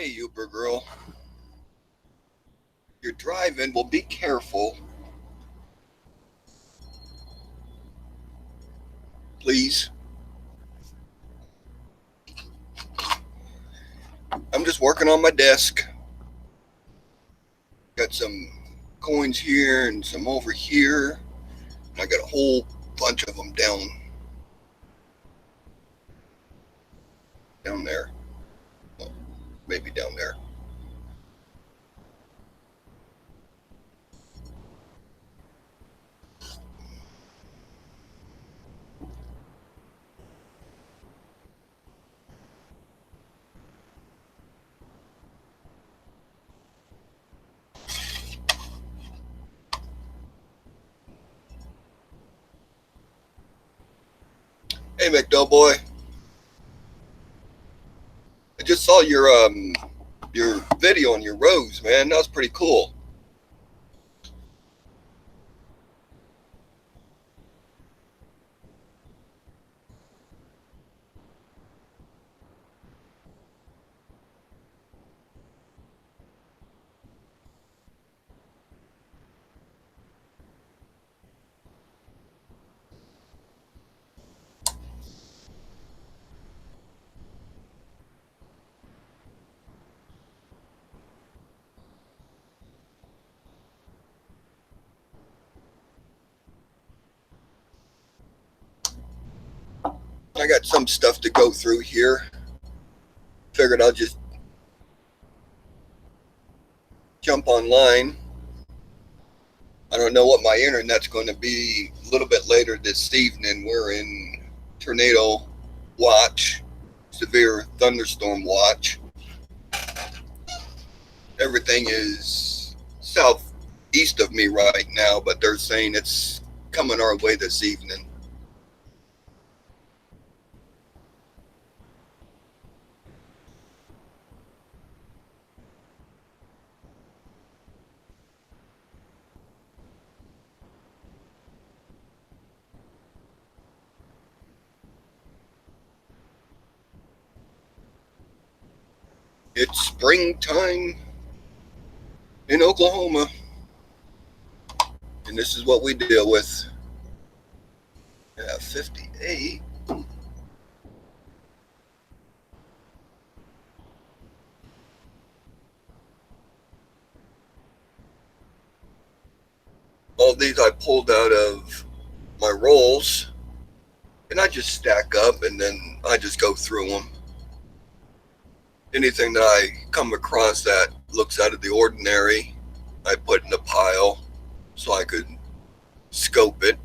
Hey, Uber girl, you're driving. Well, be careful, please. I'm just working on my desk. Got some coins here and some over here. And I got a whole bunch of them down there. Well, maybe down there. Hey, McDoughboy. I just saw your video on your rose, man. That was pretty cool. I got some stuff to go through here. Figured I'll just jump online. I don't know what my internet's going to be a little bit later this evening. We're in tornado watch, severe thunderstorm watch. Everything is southeast of me right now, but they're saying it's coming our way this evening. It's springtime in Oklahoma, and this is what we deal with. Yeah, 58. All these I pulled out of my rolls, and I just stack up, and then I just go through them. Anything that I come across that looks out of the ordinary, I put in a pile so I could scope it.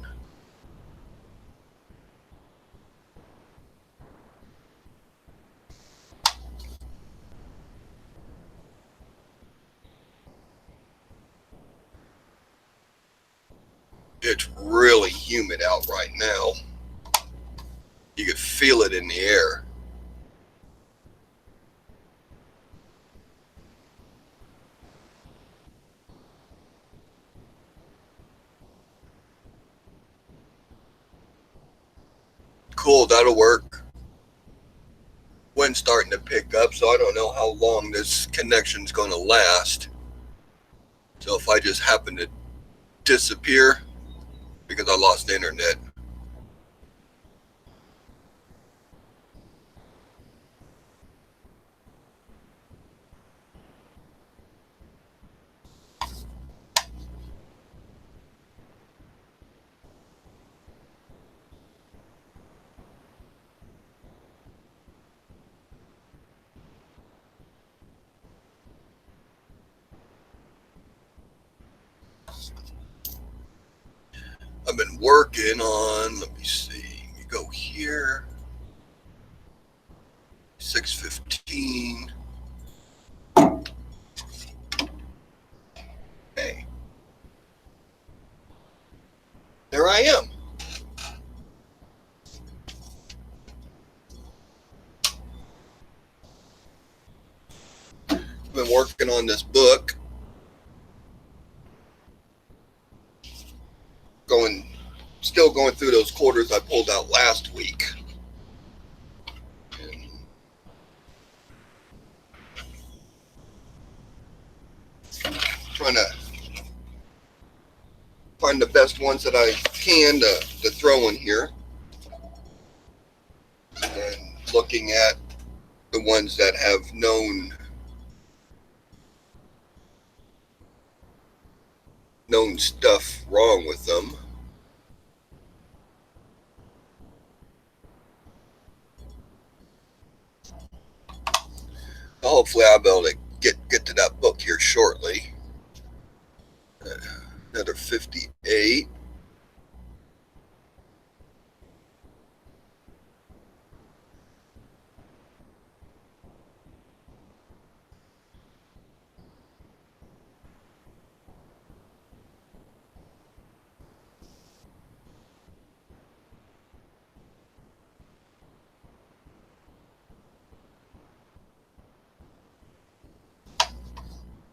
It's really humid out right now. You could feel it in the air. Cool, that'll work. Wind's starting to pick up, so I don't know how long this connection's going to last. So if I just happen to disappear because I lost internet, I've been working on, let me see, you go here, 6:15. Hey, there I am. I've been working on this book, still going through those quarters I pulled out last week. And trying to find the best ones that I can to throw in here. And looking at the ones that have known stuff wrong with them. Hopefully I'll be able to get to that book here shortly. Another 58.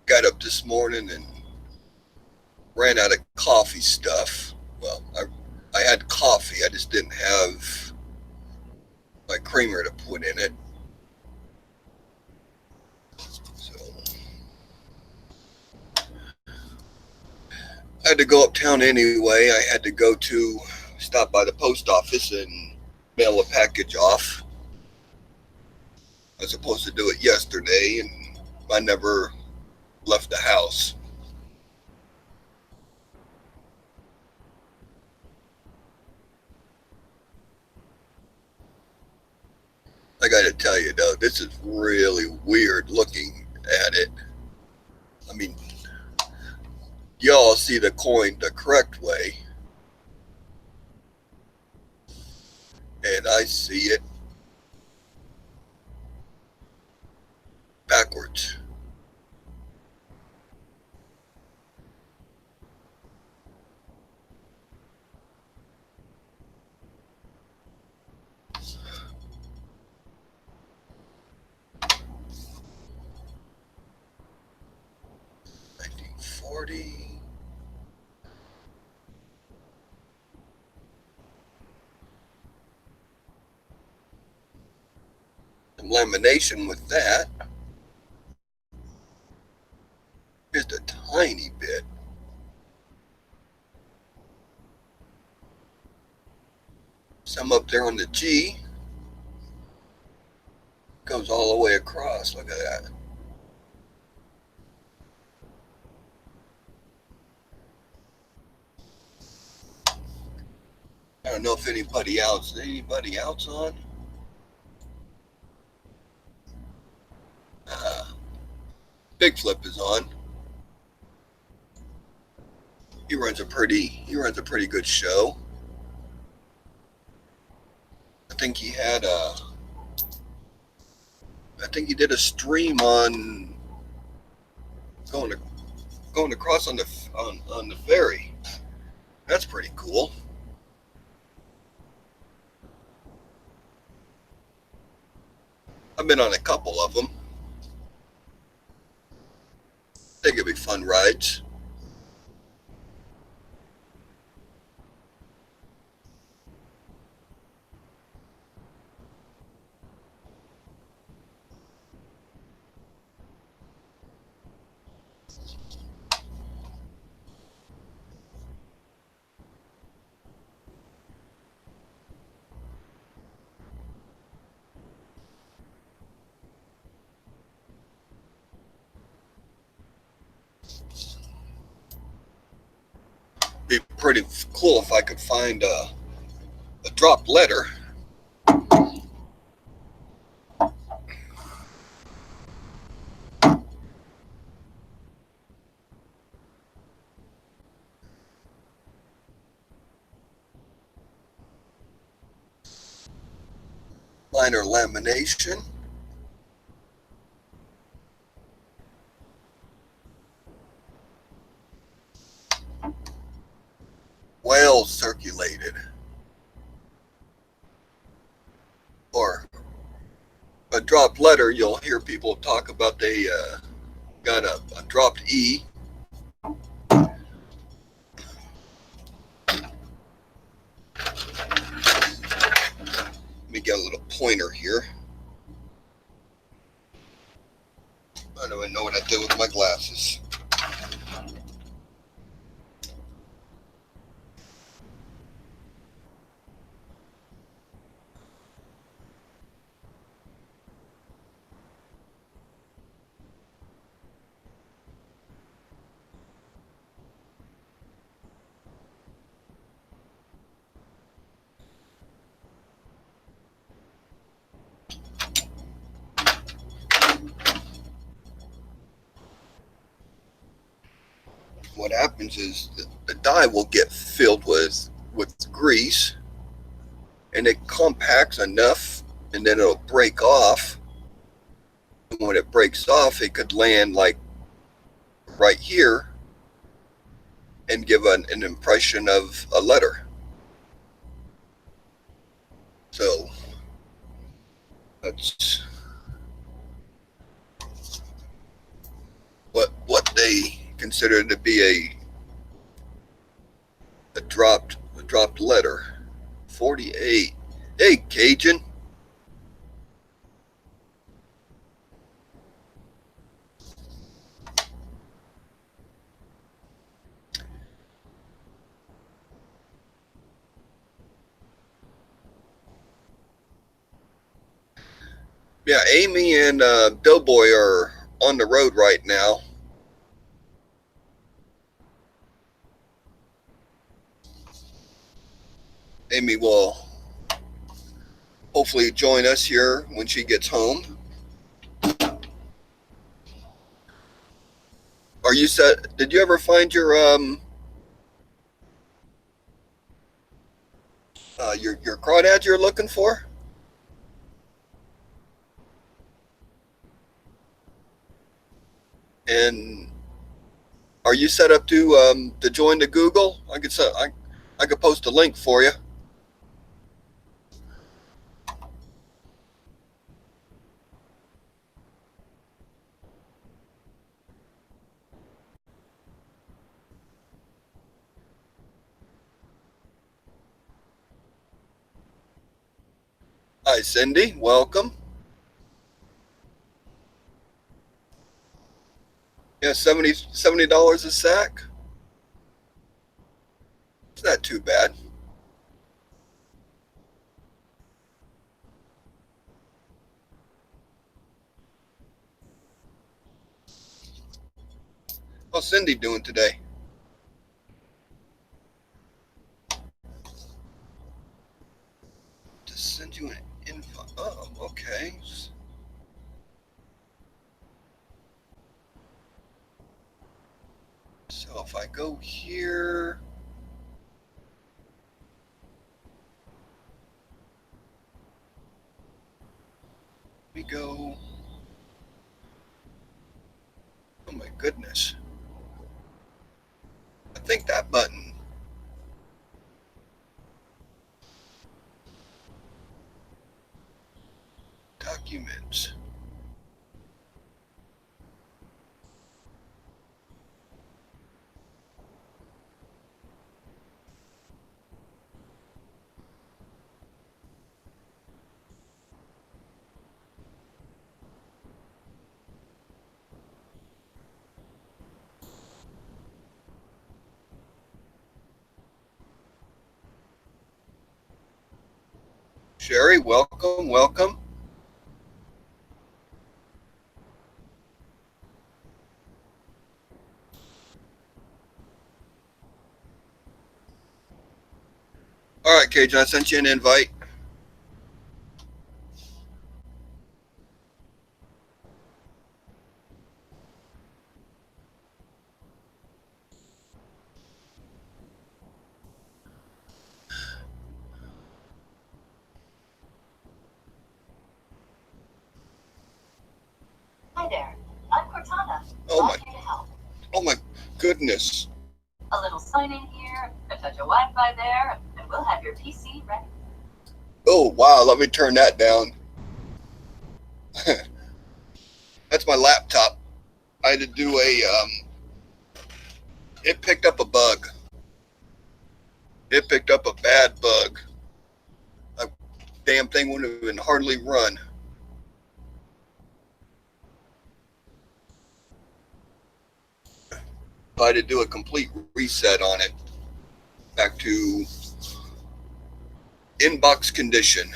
Got up this morning and ran out of coffee stuff. Well, I had coffee. I just didn't have my creamer to put in it. So I had to go uptown anyway. I had to stop by the post office and mail a package off. I was supposed to do it yesterday, and I never left the house. I got to tell you, though, this is really weird looking at it. I mean, y'all see the coin the correct way, and I see it backwards. Some lamination with that. Just a tiny bit. Some up there on the G. Goes all the way across. Look at that. I don't know if anybody else on? Big Flip is on. He runs a pretty good show. I think he did a stream on going across on the ferry. That's pretty cool. I've been on a couple of them. I think it'd be fun rides. Be pretty cool if I could find a dropped letter. Liner lamination. Well circulated. Or a dropped letter, you'll hear people talk about they got a dropped E. Let me get a little pointer here. I don't even know what I did with my glasses. what happens is the die will get filled with grease, and it compacts enough, and then it'll break off. And when it breaks off, it could land like right here and give an impression of a letter. So that's what they consider to be a dropped letter. 48. Hey, Cajun. Yeah, Amy and Doughboy are on the road right now. Amy will hopefully join us here when she gets home. Are you set? Did you ever find your crawdad you're looking for? And are you set up to join the Google? I could post a link for you. Hi, Cindy. Welcome. Yeah, $70 a sack. It's not too bad. How's Cindy doing today? To send you an info. Oh, okay. So if I go here, we go. Oh my goodness. I think that button. Documents. Sherry, welcome, welcome. All right, Cajun, I sent you an invite. Hi there, I'm Cortana. Oh my goodness. A little sign in here, a touch of Wi-Fi there, and we'll have your PC ready. Oh wow, let me turn that down. That's my laptop. I had to do it picked up a bug. It picked up a bad bug. A damn thing wouldn't even hardly run. I had to do a complete reset on it. Back to inbox condition.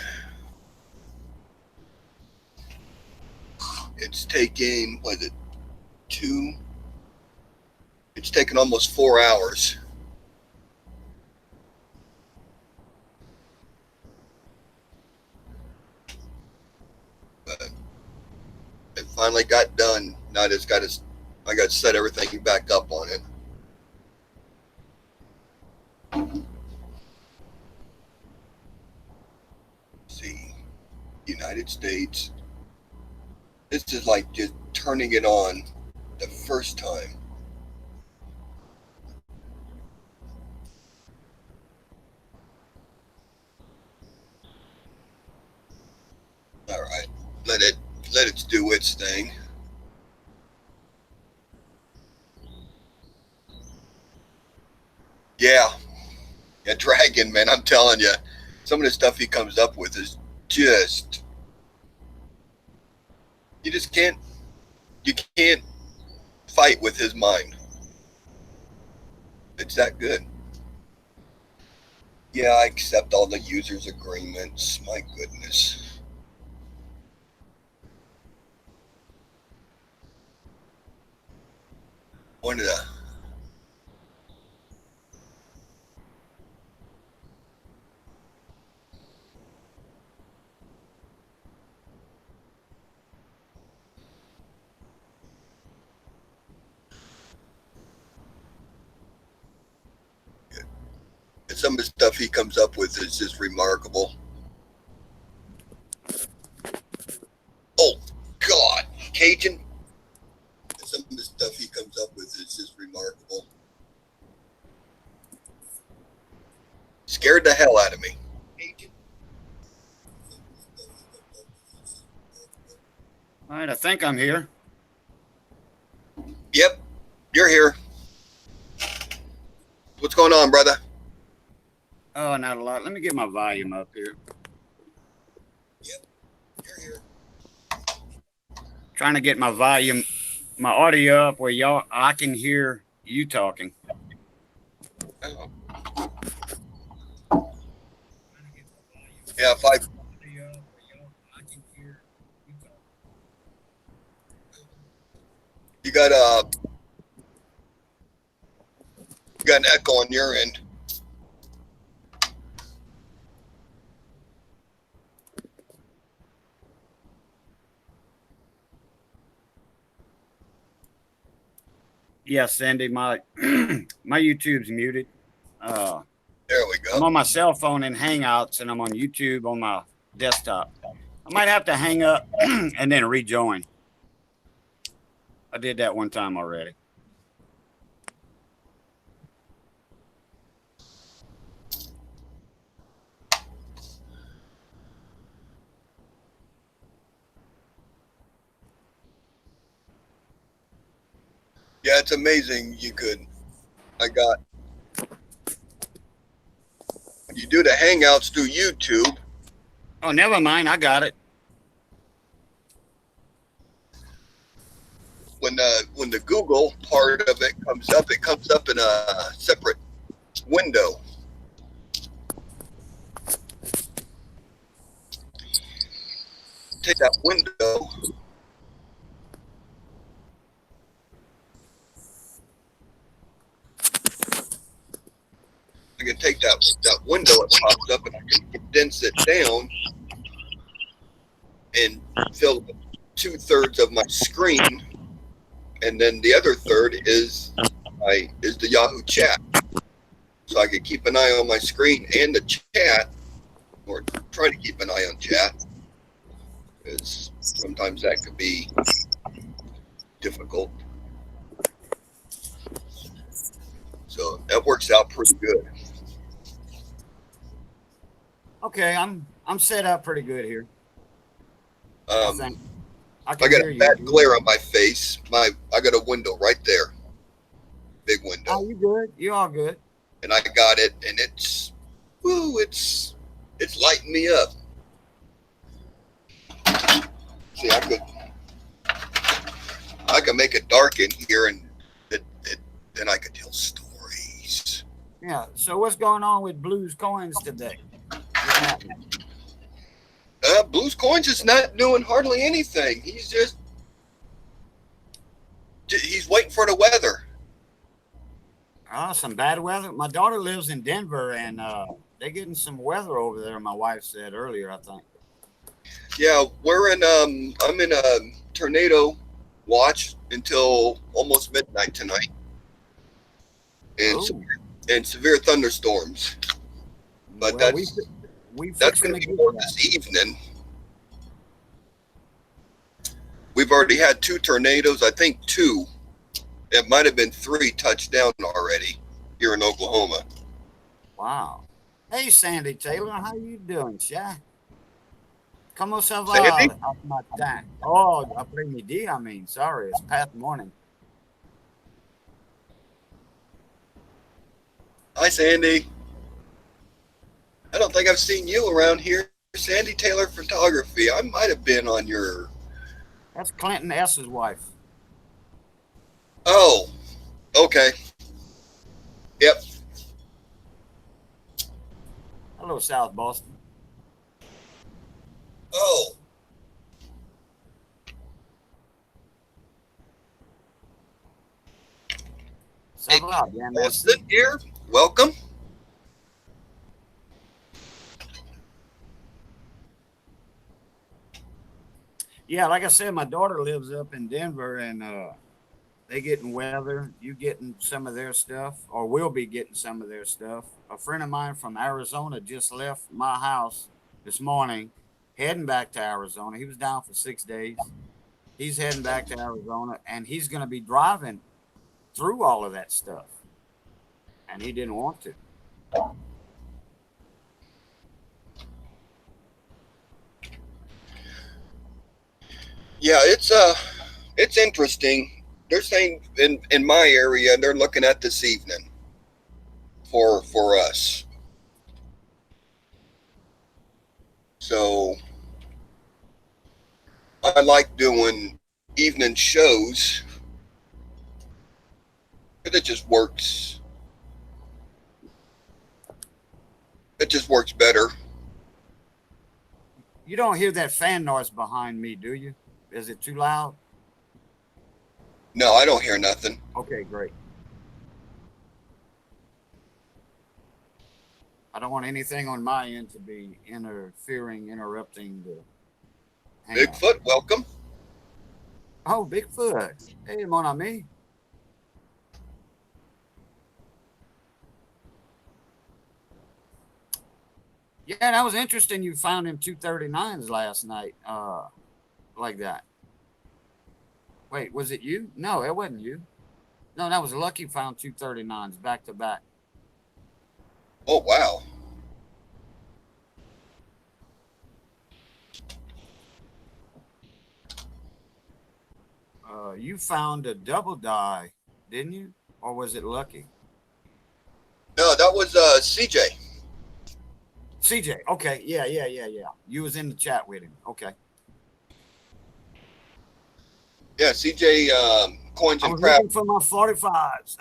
It's taking, what is it, it's taken almost 4 hours. But it finally got done. Now I got to set everything back up on it. United States. This is like just turning it on the first time. All right, let it do its thing. Yeah, Dragon, man, I'm telling you, some of the stuff he comes up with is just you just can't fight with his mind. It's that good. Yeah, I accept all the users' agreements. My goodness. One of the some of the stuff he comes up with is just remarkable. Oh God, Cajun. Some of the stuff he comes up with is just remarkable. Scared the hell out of me. All right, I think I'm here. Yep, you're here. What's going on, brother? Oh, not a lot. Let me get my volume up here. Yep, you're here. Trying to get my volume, my audio up where I can hear you talking. Oh. Yeah, if I you got an echo on your end. Yes, Cindy, my my YouTube's muted. There we go. I'm on my cell phone in Hangouts, and I'm on YouTube on my desktop. I might have to hang up and then rejoin. I did that one time already. Yeah, it's amazing. You do the Hangouts through YouTube. Oh, never mind. I got it. When the Google part of it comes up in a separate window. Take that window. I can take that window it pops up and I can condense it down and fill 2/3 of my screen, and then the other third is the Yahoo chat. So I can keep an eye on my screen and the chat, or try to keep an eye on chat, because sometimes that could be difficult. So that works out pretty good. Okay, I'm set up pretty good here. I think I got a bad glare on my face. I got a window right there, big window. Oh, you good? You all good? And I got it, and it's lighting me up. See, I could make it dark in here, and then I could tell stories. Yeah. So what's going on with Blues Coins today? What's happening? Blues Coins is not doing hardly anything. He's waiting for the weather. Oh, some bad weather. My daughter lives in Denver, and they're getting some weather over there. My wife said earlier, I think. Yeah, I'm in a tornado watch until almost midnight tonight, and severe thunderstorms. But well, that's going to be more this evening. We've already had 2 tornadoes. I think 2. It might have been 3 touchdown already here in Oklahoma. Wow. Hey, Sandy Taylor, how you doing, Sha? ¿Cómo se va Sandy? a matar? Oh, aprendí, I mean, sorry, it's past morning. Hi, Sandy. I don't think I've seen you around here. Sandy Taylor Photography. I might have been on your. That's Clinton S.'s wife. Oh, okay. Yep. Hello, South Boston. Oh, Ça va bien, Boston merci. here. Welcome. Yeah, like I said, my daughter lives up in Denver, and they getting weather. You getting some of their stuff, or will be getting some of their stuff. A friend of mine from Arizona just left my house this morning, heading back to Arizona. He was down for 6 days. He's heading back to Arizona, and he's going to be driving through all of that stuff, and he didn't want to. Yeah, it's interesting. They're saying in my area they're looking at this evening for us. So I like doing evening shows. It just works. It just works better. You don't hear that fan noise behind me, do you? Is it too loud? No, I don't hear nothing. Okay, great. I don't want anything on my end to be interrupting the hangout. Bigfoot, welcome. Oh, Bigfoot. Hey, mon ami. Yeah, that was interesting. You found him 239s last night, like that. Wait, was it you? No, it wasn't you. No, that was Lucky found 239s back to back. Oh wow. You found a double die, didn't you? Or was it Lucky? No, that was CJ. CJ. Okay. Yeah. You was in the chat with him. Okay. Yeah, CJ coins I and was crap. looking for my 45s.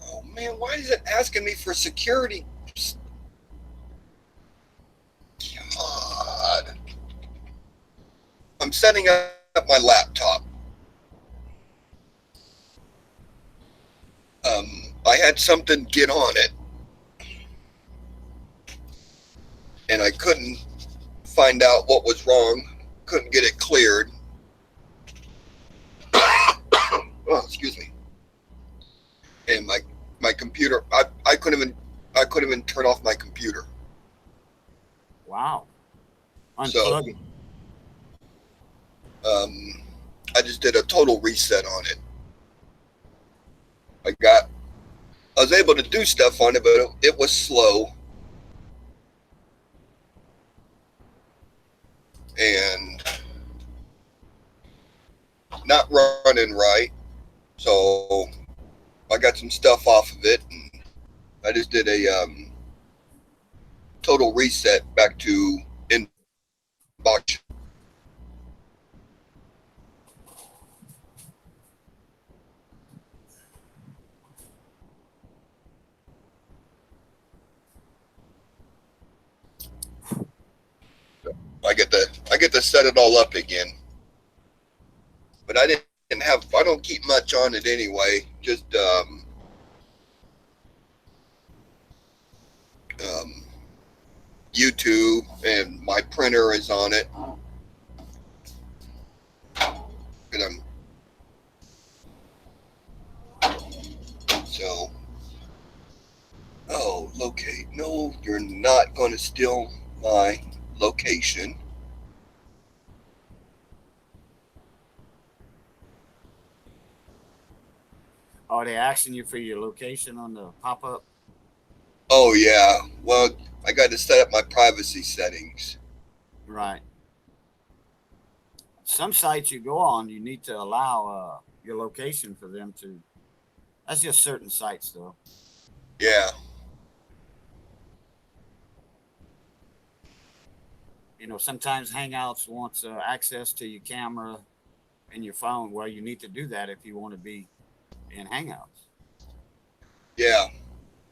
Oh man, why is it asking me for security? God. I'm setting up my laptop. I had something get on it, and I couldn't find out what was wrong. Couldn't get it cleared. Oh, excuse me. And my computer, I couldn't even turn off my computer. Wow. So, Unplugging. I just did a total reset on it. I was able to do stuff on it, but it was slow. And not running right. So I got some stuff off of it, and I just did a total reset back to inbox. I get to set it all up again. But I don't keep much on it anyway. Just YouTube, and my printer is on it. And so, oh, locate. No, you're not going to steal my location. Are they asking you for your location on the pop up? Oh yeah. Well, I got to set up my privacy settings. Right. Some sites you go on, you need to allow your location for them to. That's just certain sites, though. Yeah. Sometimes Hangouts wants access to your camera and your phone. Well, you need to do that if you want to be in Hangouts. Yeah.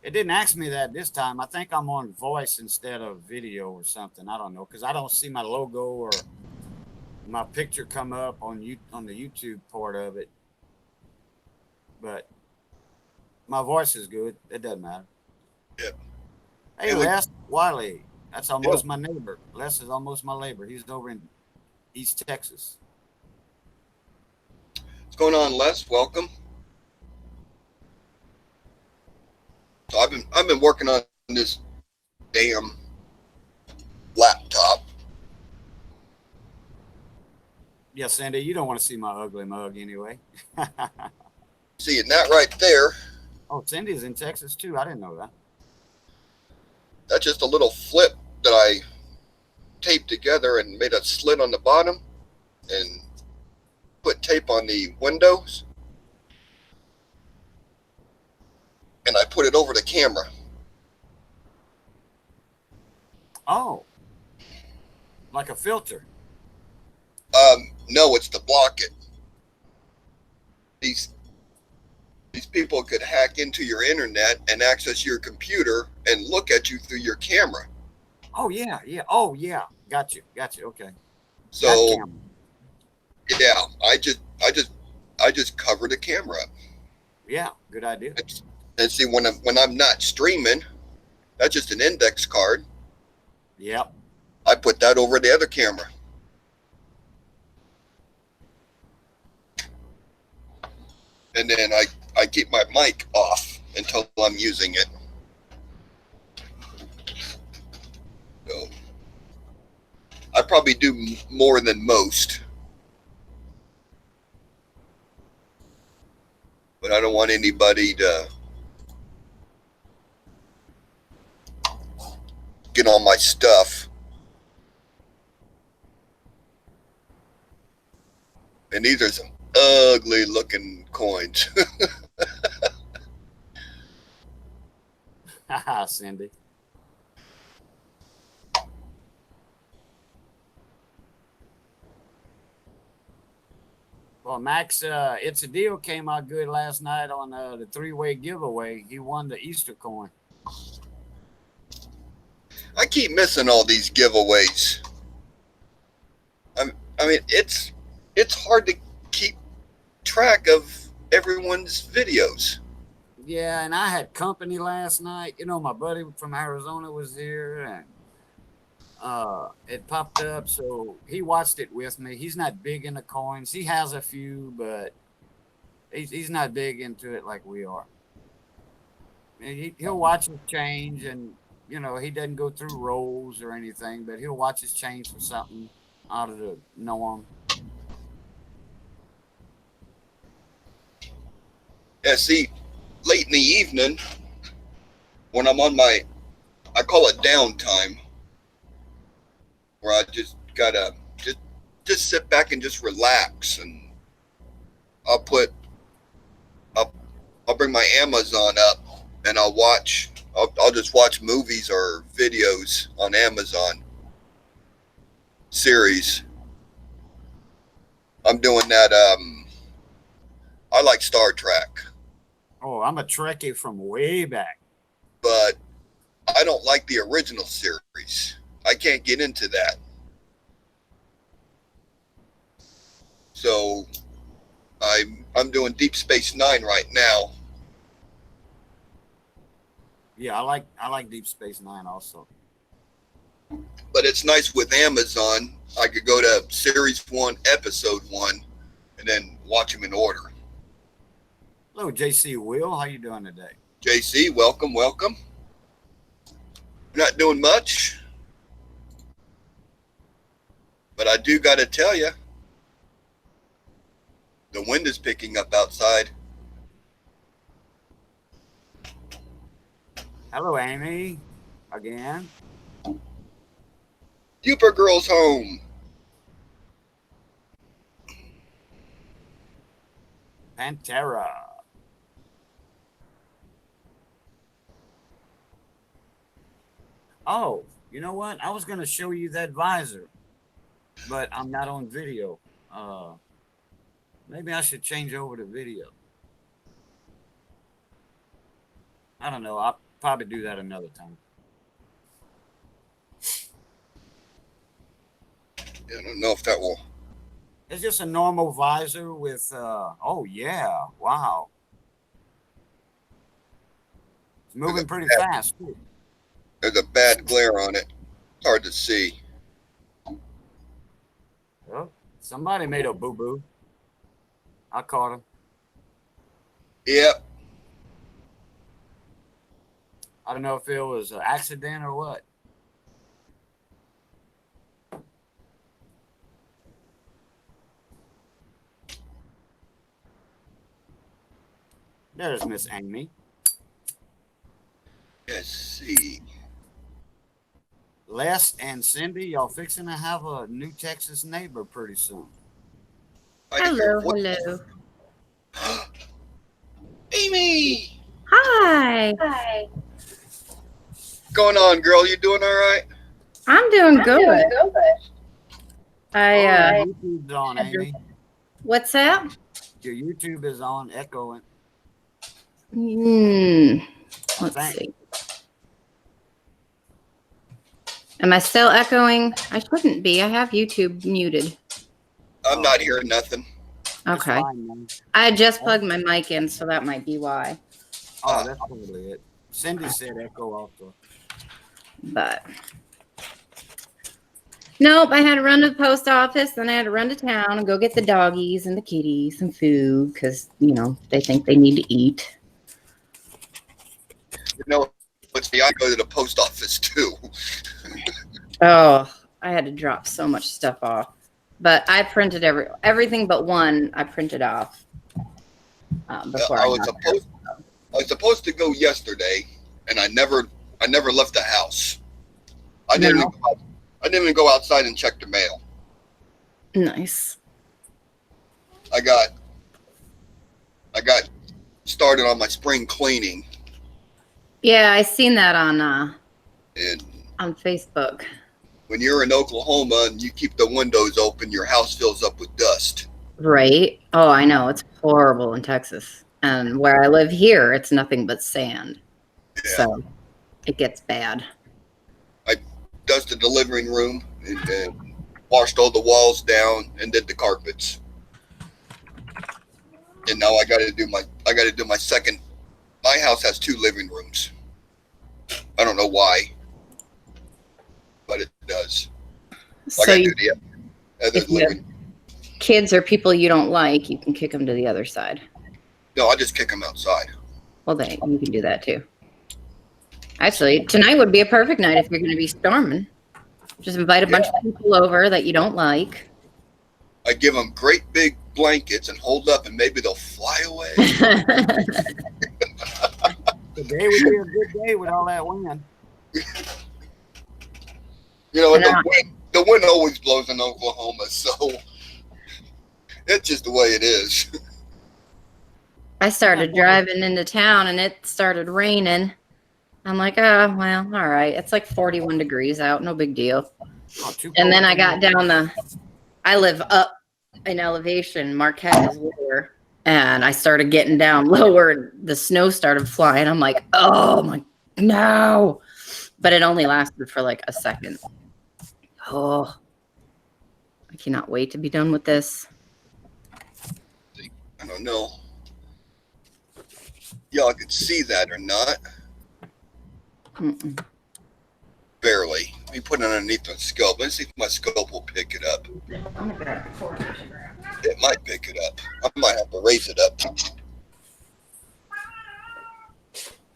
It didn't ask me that this time. I think I'm on voice instead of video or something. I don't know because I don't see my logo or my picture come up on the YouTube part of it. But my voice is good. It doesn't matter. Yeah. Hey, Hey, Les Wiley. That's almost Yeah. my neighbor. Les is almost my neighbor. He's over in East Texas. What's going on, Les? Welcome. So I've been working on this damn laptop. Yeah, Sandy, you don't want to see my ugly mug anyway. Seeing that right there, Oh, Cindy's in Texas too. I didn't know that. that's just a little flip that I taped together and made a slit on the bottom and put tape on the windows. And I put it over the camera. Oh, like a filter. No, it's to block it. These people could hack into your internet and access your computer and look at you through your camera. Oh yeah, yeah. Oh yeah. Got you. Okay. So That camera. yeah, I just cover the camera up. Yeah, good idea. And see when I'm not streaming, that's just an index card. Yep. I put that over the other camera. And then I keep my mic off until I'm using it. So I probably do more than most. But I don't want anybody to get on my stuff. And these are some ugly looking coins. Haha, Cindy. Well, Max, It's a Deal came out good last night on the three-way giveaway. He won the Easter coin. I keep missing all these giveaways. I mean, it's hard to keep track of everyone's videos. Yeah, and I had company last night. My buddy from Arizona was there, and it popped up, so he watched it with me. He's not big into coins. He has a few, but he's not big into it like we are. And he'll watch his change, and he doesn't go through rolls or anything, but he'll watch his change for something out of the norm. Yeah, see, late in the evening, when I'm on I call it downtime, where I just gotta just sit back and just relax, and I'll bring my Amazon up, and I'll just watch movies or videos on Amazon series. I'm doing that. I like Star Trek. Oh, I'm a Trekkie from way back. But I don't like the original series. I can't get into that. So I'm doing Deep Space Nine right now. Yeah, I like Deep Space Nine also. But it's nice with Amazon. I could go to Series 1, Episode 1, and then watch them in order. Hello, JC Will. How you doing today? JC, welcome. Not doing much. But I do got to tell you, the wind is picking up outside. Hello, Amy. Again. Super Girl's home. Pantera. Oh, you know what? I was going to show you that visor, but I'm not on video. Maybe I should change over to video. I don't know. I'll probably do that another time. I don't know if that will. It's just a normal visor with, oh, yeah. Wow. It's moving pretty fast, too. There's a bad glare on it. It's hard to see. Oh, somebody made a boo-boo. I caught him. Yep. I don't know if it was an accident or what. There's Miss Amy. Let's see. Les and Cindy, y'all fixing to have a new Texas neighbor pretty soon. Hello. Amy! Hi. What's going on, girl? You doing all right? I'm doing good. Your YouTube's on, Amy. What's that? Your YouTube is on, echoing. Let's Thanks. see. Am I still echoing? I shouldn't be. I have YouTube muted. I'm not hearing nothing. Okay. Fine, man. I just plugged my mic in, so that might be why. Oh, that's probably it. Cindy said echo also. But nope, I had to run to the post office, then I had to run to town and go get the doggies and the kitties some food because, you know, they think they need to eat. You know, let's see, I go to the post office too. Oh, I had to drop so much stuff off. But I printed everything but one. I printed off before I was supposed to go yesterday, and I never left the house. I didn't even go outside and check the mail. Nice. I got started on my spring cleaning. Yeah, I seen that on And Facebook. when you're in Oklahoma and you keep the windows open, your house fills up with dust. Right? Oh, I know. It's horrible in Texas. And where I live here, it's nothing but sand. Yeah. So it gets bad. I dusted the living room and washed all the walls down and did the carpets. And now I got to do my second. My house has 2 living rooms. I don't know why, but it does. So I got to do the other if you living. have kids or people you don't like, you can kick them to the other side. No, I just kick them outside. Well, then you can do that too. Actually, tonight would be a perfect night if you're going to be storming. Just invite a bunch of people over that you don't like. I give them great big blankets and hold up, and maybe they'll fly away. Today would be a good day with all that wind. You know, and the wind always blows in Oklahoma, so it's just the way it is. I started driving into town and it started raining. I'm like, oh, well, all right. It's like 41 degrees out. No big deal. And then I got down I live up in elevation. Marquette is lower. And I started getting down lower and the snow started flying. I'm like, oh my, no. But it only lasted for like a second. Oh, I cannot wait to be done with this. I don't know. Y'all could see that or not. Mm-mm. Barely. Let me put it underneath the scope. Let's see if my scope will pick it up. It might pick it up. I might have to raise it up.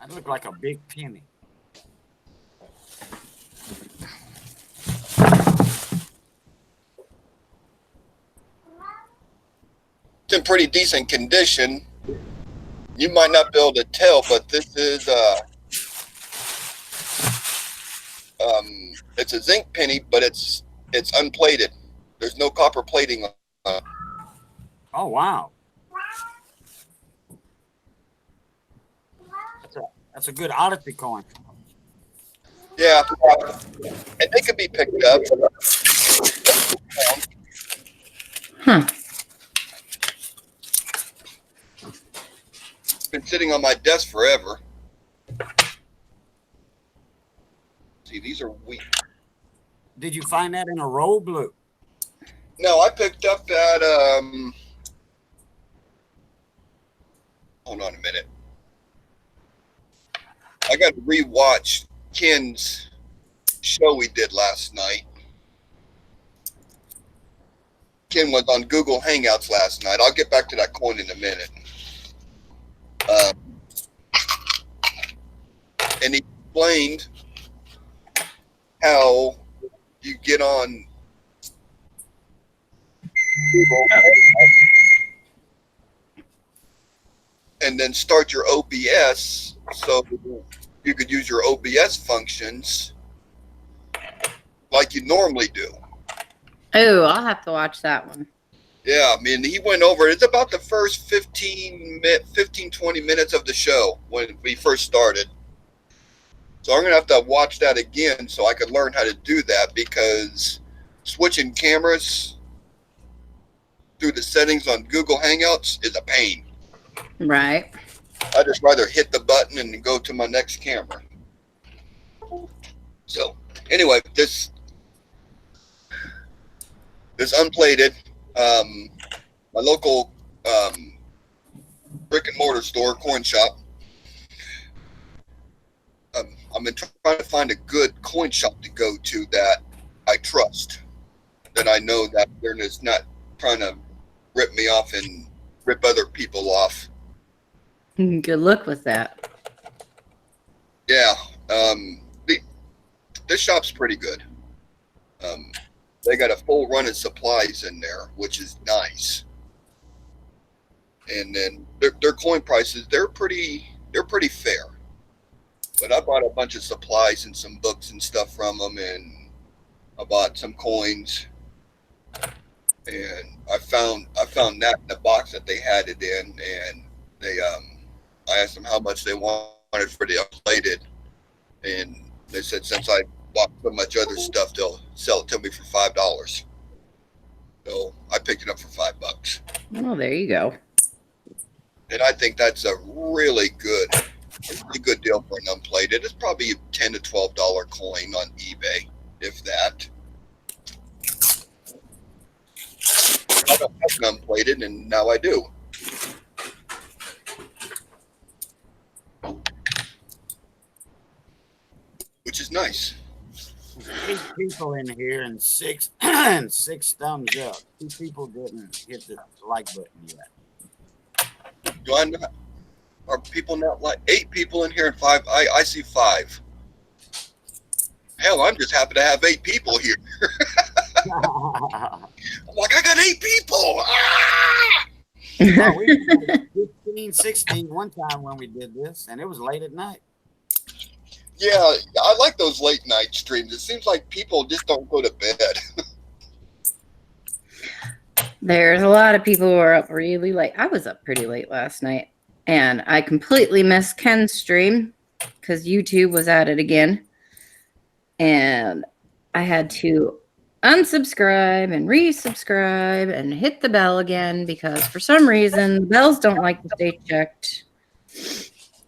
That looked like a big penny. It's in pretty decent condition. You might not be able to tell, but this is It's a zinc penny, but it's unplated. There's no copper plating on it. Oh wow, that's a good oddity coin. Yeah, and they can be picked up. Huh. Been sitting on my desk forever. See, these are weak. Did you find that in a roll, Blue? No, I picked up at hold on a minute. I got to rewatch Ken's show we did last night. Ken was on Google Hangouts last night. I'll get back to that coin in a minute. And he explained how you get on Google and then start your OBS so you could use your OBS functions like you normally do. Oh, I'll have to watch that one. Yeah, I mean, he went over it. It's about the first 15, 20 minutes of the show when we first started. So I'm going to have to watch that again so I can learn how to do that, because switching cameras through the settings on Google Hangouts is a pain. Right. I'd just rather hit the button and go to my next camera. So anyway, this unplated, my local brick and mortar store, coin shop. I've been trying to find a good coin shop to go to that I trust, that I know that they're just not trying to rip me off and rip other people off. Good luck with that. Yeah, this shop's pretty good. They got a full run of supplies in there, which is nice. And then their coin prices, they're pretty fair. But I bought a bunch of supplies and some books and stuff from them, and I bought some coins. And I found that in the box that they had it in, and they I asked them how much they wanted for the unplated, and they said since I bought so much other stuff, they'll sell it to me for $5. So I picked it up for $5. Oh, there you go. And I think that's a really good deal for an unplated. It's probably a $10 to $12 coin on eBay, if that. I don't have an unplated, and now I do. Which is nice. 8 people in here and six and 6 thumbs up. 2 people didn't hit the like button yet. Do I not? Are people not like 8 people in here and 5? I see 5. Hell, I'm just happy to have 8 people here. I'm like, I got 8 people. Ah! Oh, we had 15, 16 one time when we did this, and it was late at night. Yeah, I like those late night streams. It seems like people just don't go to bed. There's a lot of people who are up really late. I was up pretty late last night, and I completely missed Ken's stream because YouTube was at it again. And I had to unsubscribe and resubscribe and hit the bell again because for some reason bells don't like to stay checked,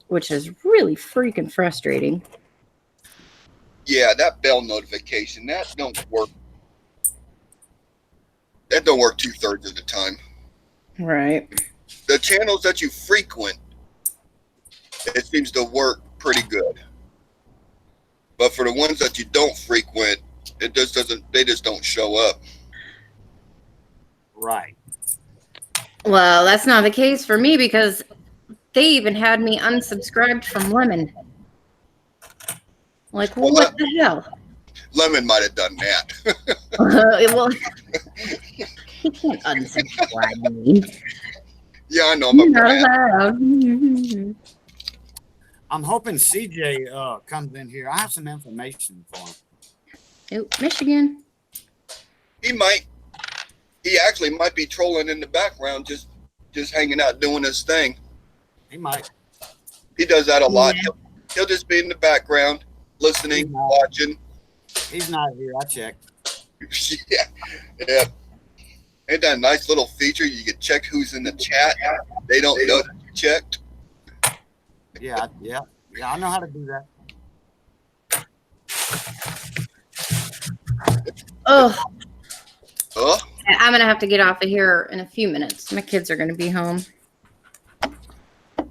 which is really freaking frustrating. Yeah, that bell notification, that don't work. That don't work 2/3 of the time. Right. The channels that you frequent, it seems to work pretty good. But for the ones that you don't frequent, it just doesn't. They just don't show up. Right. Well, that's not the case for me because they even had me unsubscribed from Lemon. Like, well, what the hell? Lemon might have done that. Well, he can't unsubscribe me. Yeah, I know. You're not allowed. I'm hoping CJ comes in here. I have some information for him. Nope, Michigan. He actually might be trolling in the background, just hanging out doing his thing. He might. He does that a lot. Yeah. He'll just be in the background, listening, He's not. watching. He's not here. I checked. Yeah. Ain't that a nice little feature? You can check who's in the chat. They don't know that you checked. Yeah. I know how to do that. Oh, Huh? I'm gonna have to get off of here in a few minutes. My kids are gonna be home.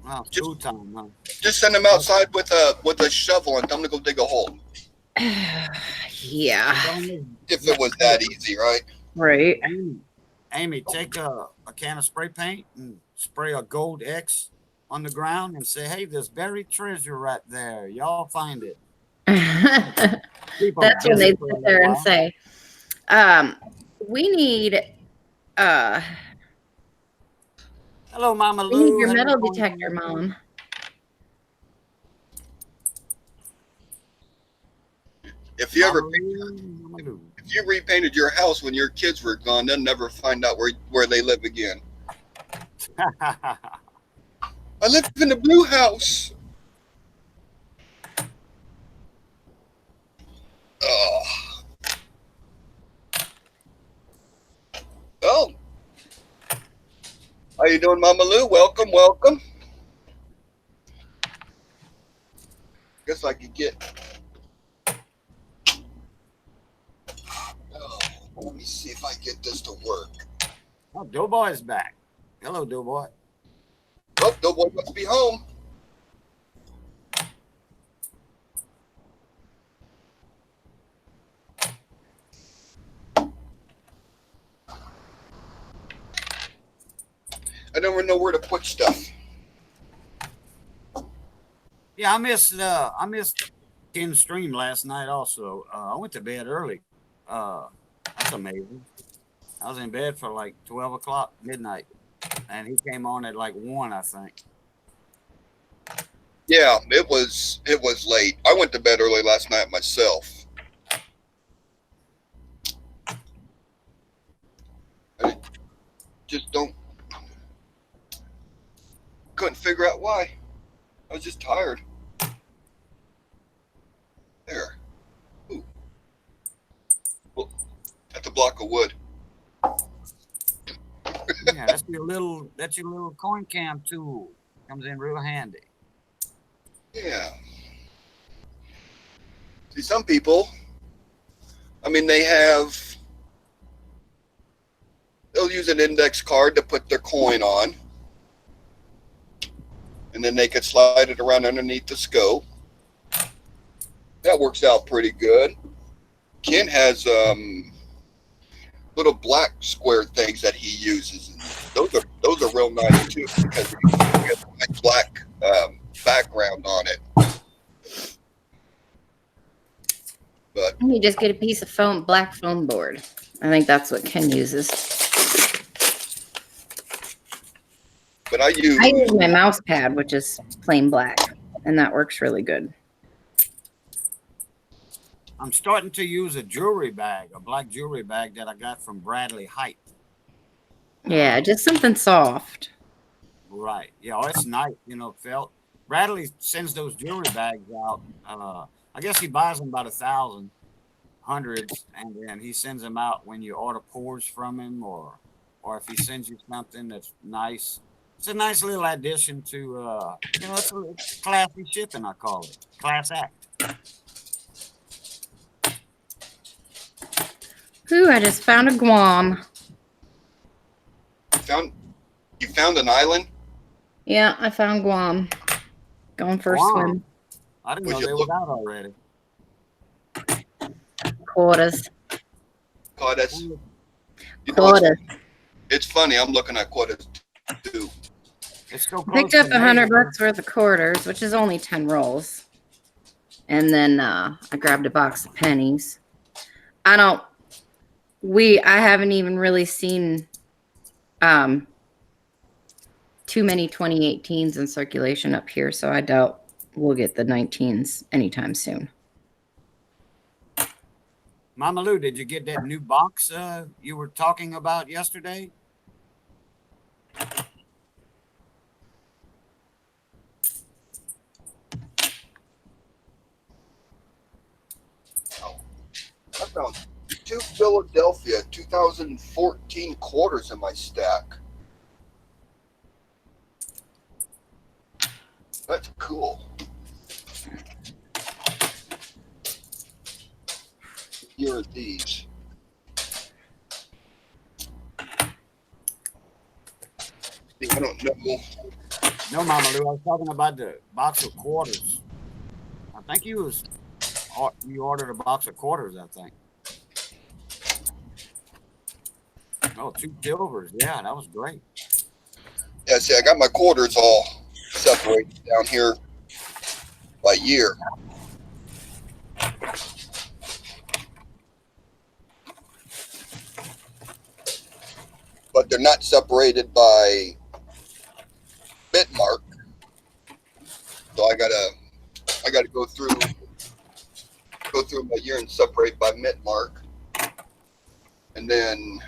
Wow, school time, huh? Just send them outside with a shovel and tell them to go dig a hole. Yeah, If it was that easy, right? right. Amy, take a can of spray paint and spray a gold X on the ground and say, "Hey, there's buried treasure right there. Y'all find it." That's when they sit there and say, we need "Hello, Mama we need Lou. your Hello, metal Corn detector, Corn." Mom. If you ever Mama Lou. if you repainted your house when your kids were gone, they'll never find out where they live again. I live in the blue house. Oh. Oh. How you doing, Mama Lou? Welcome, welcome. Guess I could get. Oh, let me see if I get this to work. Oh, Doughboy is back. Hello, Doughboy. Oh, Doughboy must be home. I never know where to put stuff. Yeah, I missed Ken's stream last night also. I went to bed early. That's amazing. I was in bed for like 12 o'clock midnight, and he came on at like 1, I think. Yeah, it was late. I went to bed early last night myself. I just couldn't figure out why. I was just tired. There. Ooh. Well, that's a block of wood. Yeah, that's your little coin cam tool. Comes in real handy. Yeah. See, some people, I mean, they'll use an index card to put their coin on, and then they could slide it around underneath the scope. That works out pretty good. Ken has little black square things that he uses. And those are real nice too because you get a black background on it. But You just get a piece of black foam board. I think that's what Ken uses. but I use my mouse pad, which is plain black, and that works really good. I'm starting to use a black jewelry bag that I got from Bradley Height. Yeah, just something soft. Right. Yeah, oh, it's nice, felt. Bradley sends those jewelry bags out. I guess he buys them about 1,000, hundreds, and then he sends them out when you order pours from him, or if he sends you something that's nice. It's a nice little addition to, it's classy shipping, I call it. Class act. Ooh, I just found a Guam. You found an island? Yeah, I found Guam. Going for a Guam? swim. I didn't know they was out already. Quotas. Quotas. Quotas. It's funny. I'm looking at quotas too. It's so close Picked up to $100 Navy. worth of quarters, which is only 10 rolls. And then I grabbed a box of pennies. I haven't even really seen too many 2018s in circulation up here, so I doubt we'll get the 19s anytime soon. Mama Lou, did you get that new box you were talking about yesterday? I found 2 Philadelphia 2014 quarters in my stack. That's cool. Here are these. I don't know. No, Mama Lou, I was talking about the box of quarters. I think you ordered a box of quarters, I think. Oh, 2 silvers. Yeah, that was great. Yeah, see, I got my quarters all separated down here by year. But they're not separated by bit mark. So I gotta go through my year and separate by mint mark. And then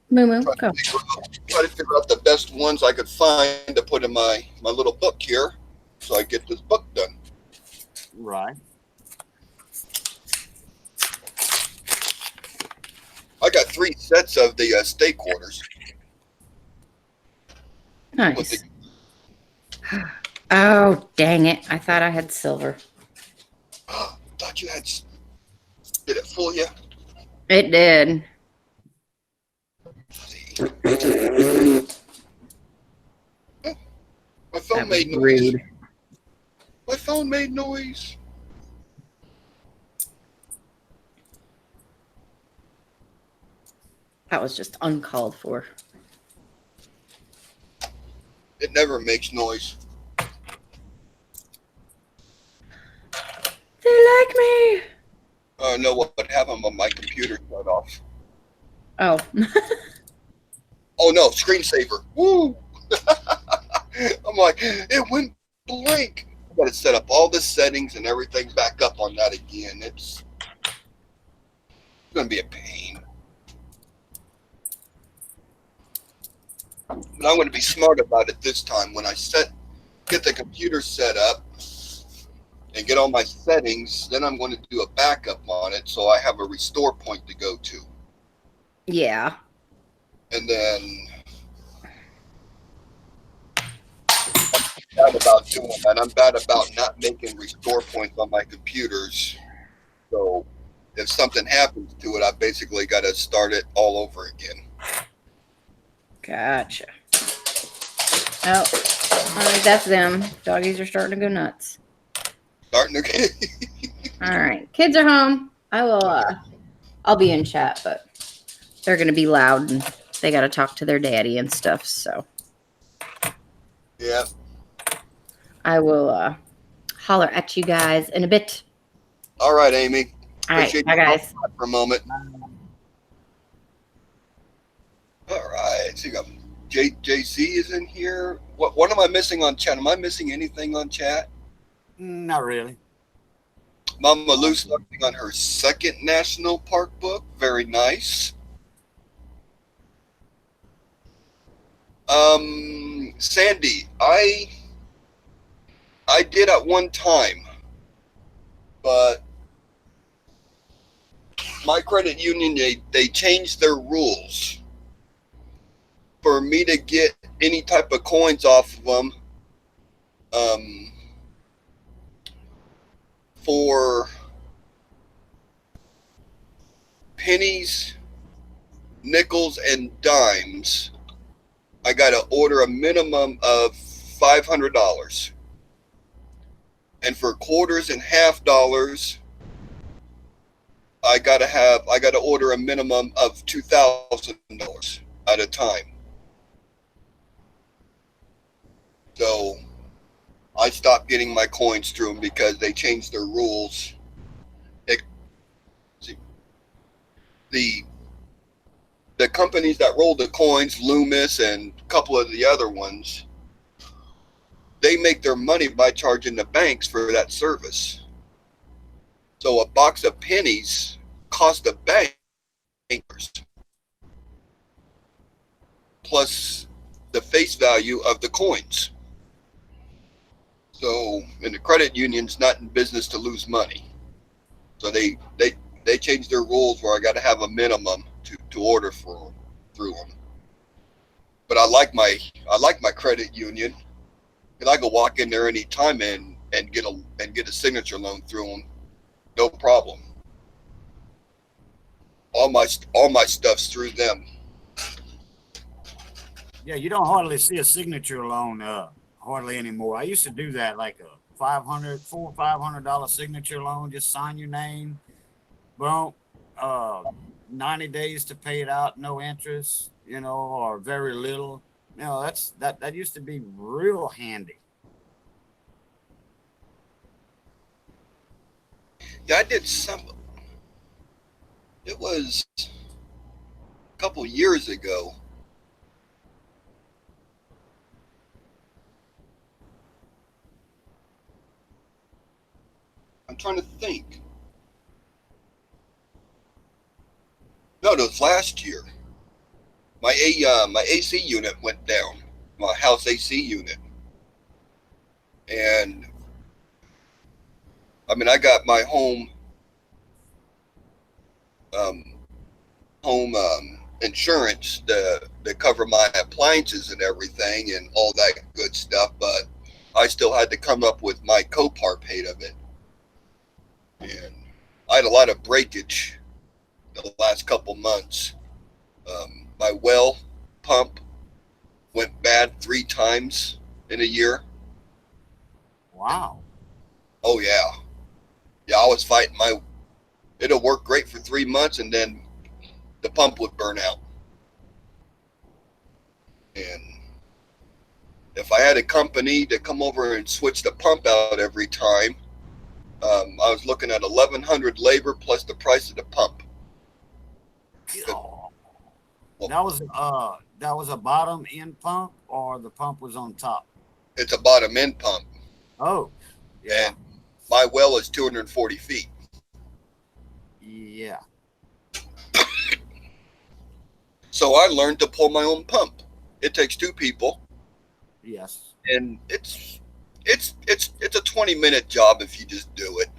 Moo go. Try to figure out the best ones I could find to put in my little book here so I get this book done. Right. I got 3 sets of the state quarters. Nice. Oh, dang it. I thought I had silver. Thought you had. Did it fool you? It did. My phone made noise. Rude. My phone made noise. That was just uncalled for. It never makes noise. They like me. I know what happened when my computer shut off. Oh. Oh no, screensaver. Woo! I'm like, it went blank. I gotta set up all the settings and everything back up on that again. It's gonna be a pain. But I'm gonna be smart about it this time. When I get the computer set up and get all my settings, then I'm going to do a backup on it so I have a restore point to go to. Yeah. And then I'm bad about doing that. I'm bad about not making restore points on my computers. So if something happens to it, I basically got to start it all over again. Gotcha. Oh, all right, that's them. Doggies are starting to go nuts. Starting again. All right, kids are home. I'll be in chat, but they're gonna be loud and they got to talk to their daddy and stuff. So Yeah. I will holler at you guys in a bit. All right, Amy. All right, bye guys. For a moment. All right. So you got JC is in here. What am I missing on chat? Am I missing anything on chat? Not really. Mama Lou's starting on her 2nd national park book. Very nice. Sandy, I did at one time, but my credit union, they changed their rules for me to get any type of coins off of them. For pennies, nickels, and dimes, I got to order a minimum of $500. And for quarters and half dollars, I got to order a minimum of $2,000 at a time. So I stopped getting my coins through them because they changed their rules. The companies that rolled the coins, Loomis and a couple of the other ones, they make their money by charging the banks for that service. So a box of pennies cost the bankers plus the face value of the coins. So, and the credit union's not in business to lose money. So they changed their rules where I got to have a minimum to order through them. But I like my credit union, and I can walk in there anytime and get a signature loan through them, no problem. All my stuff's through them. Yeah, you don't hardly see a signature loan hardly anymore. I used to do that, like a $500 signature loan, just sign your name, boom, 90 days to pay it out, no interest, or very little. That used to be real handy. Yeah, I did some. It was a couple years ago. I'm trying to think. No, it was last year. My AC unit went down. My house AC unit, and I mean, I got my home insurance to cover my appliances and everything and all that good stuff, but I still had to come up with my co-part paid of it. And I had a lot of breakage the last couple months. My well pump went bad 3 times in a year. Wow. Oh yeah. Yeah, I was fighting it'll work great for 3 months and then the pump would burn out. And if I had a company to come over and switch the pump out every time, I was looking at $1,100 labor plus the price of the pump. Oh. That was a bottom end pump, or the pump was on top? It's a bottom end pump. Oh, yeah. And my well is 240 feet. Yeah. So I learned to pull my own pump. It takes 2 people. Yes. And it's a 20-minute job if you just do it.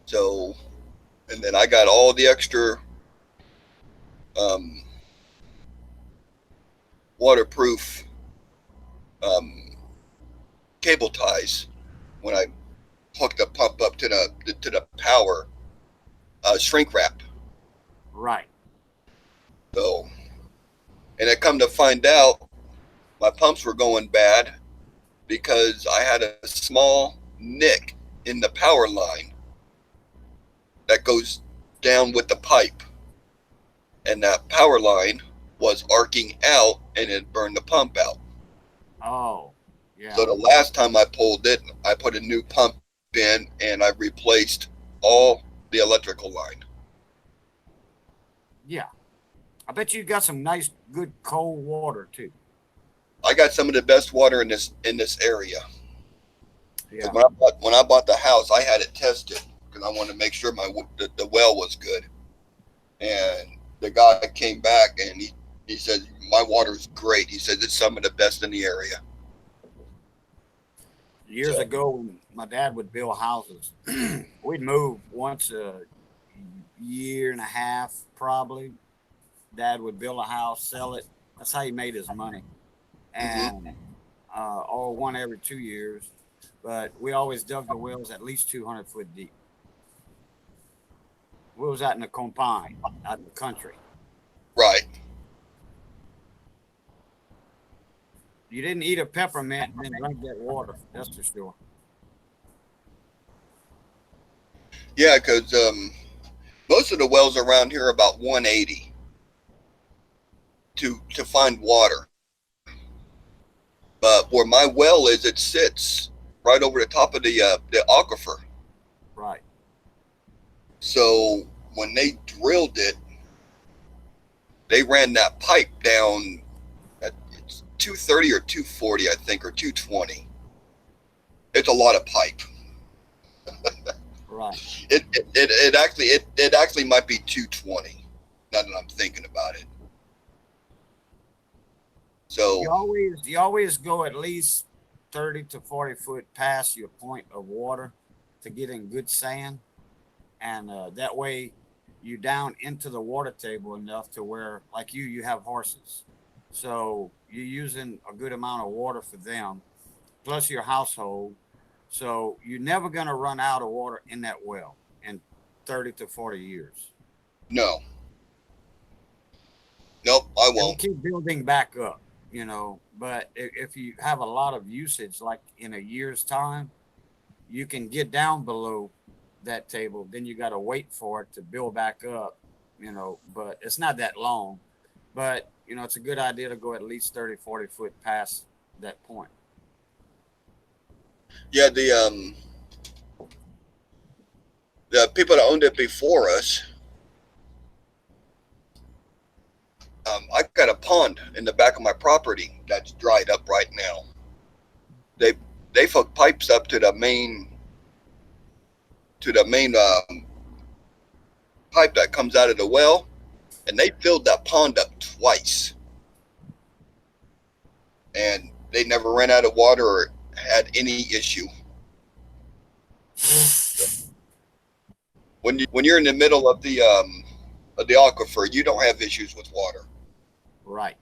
So, and then I got all the extra waterproof cable ties when I hooked the pump up to the power shrink wrap. Right. So, and I come to find out my pumps were going bad because I had a small nick in the power line that goes down with the pipe. And that power line was arcing out and it burned the pump out. Oh, yeah. So the last time I pulled it, I put a new pump in and I replaced all the electrical line. Yeah. I bet you got some nice, good cold water too. I got some of the best water in this area. Yeah. When I bought the house, I had it tested because I wanted to make sure the well was good. And the guy came back and he said, my water is great. He said, it's some of the best in the area. Years ago, when my dad would build houses, we'd move once a year and a half, probably. Dad would build a house, sell it. That's how he made his money. And or one every 2 years. But we always dug the wells at least 200 foot deep. We was out in the Compine, out in the country. Right. You didn't eat a peppermint and then drink that water. That's for sure. Yeah, because most of the wells around here are about 180 to find water. But where my well is, it sits right over the top of the aquifer. Right. So when they drilled it, they ran that pipe down 230 or 240, I think, or 220. It's a lot of pipe. Right. It actually might be 220. Now that I'm thinking about it. So You always go at least 30 to 40 foot past your point of water to get in good sand, and that way you down into the water table enough to where, like you have horses, so you're using a good amount of water for them, plus your household. So you're never gonna run out of water in that well in 30 to 40 years. no, nope, I It'll won't. keep building back up, but if you have a lot of usage, like in a year's time, you can get down below that table. Then you got to wait for it to build back up, but it's not that long. But, it's a good idea to go at least 30, 40 foot past that point. Yeah, the people that owned it before us, I got a pond in the back of my property that's dried up right now. They've hooked pipes up to the main pipe that comes out of the well, and they filled that pond up twice, and they never ran out of water or had any issue. When you're in the middle of the aquifer, you don't have issues with water. Right.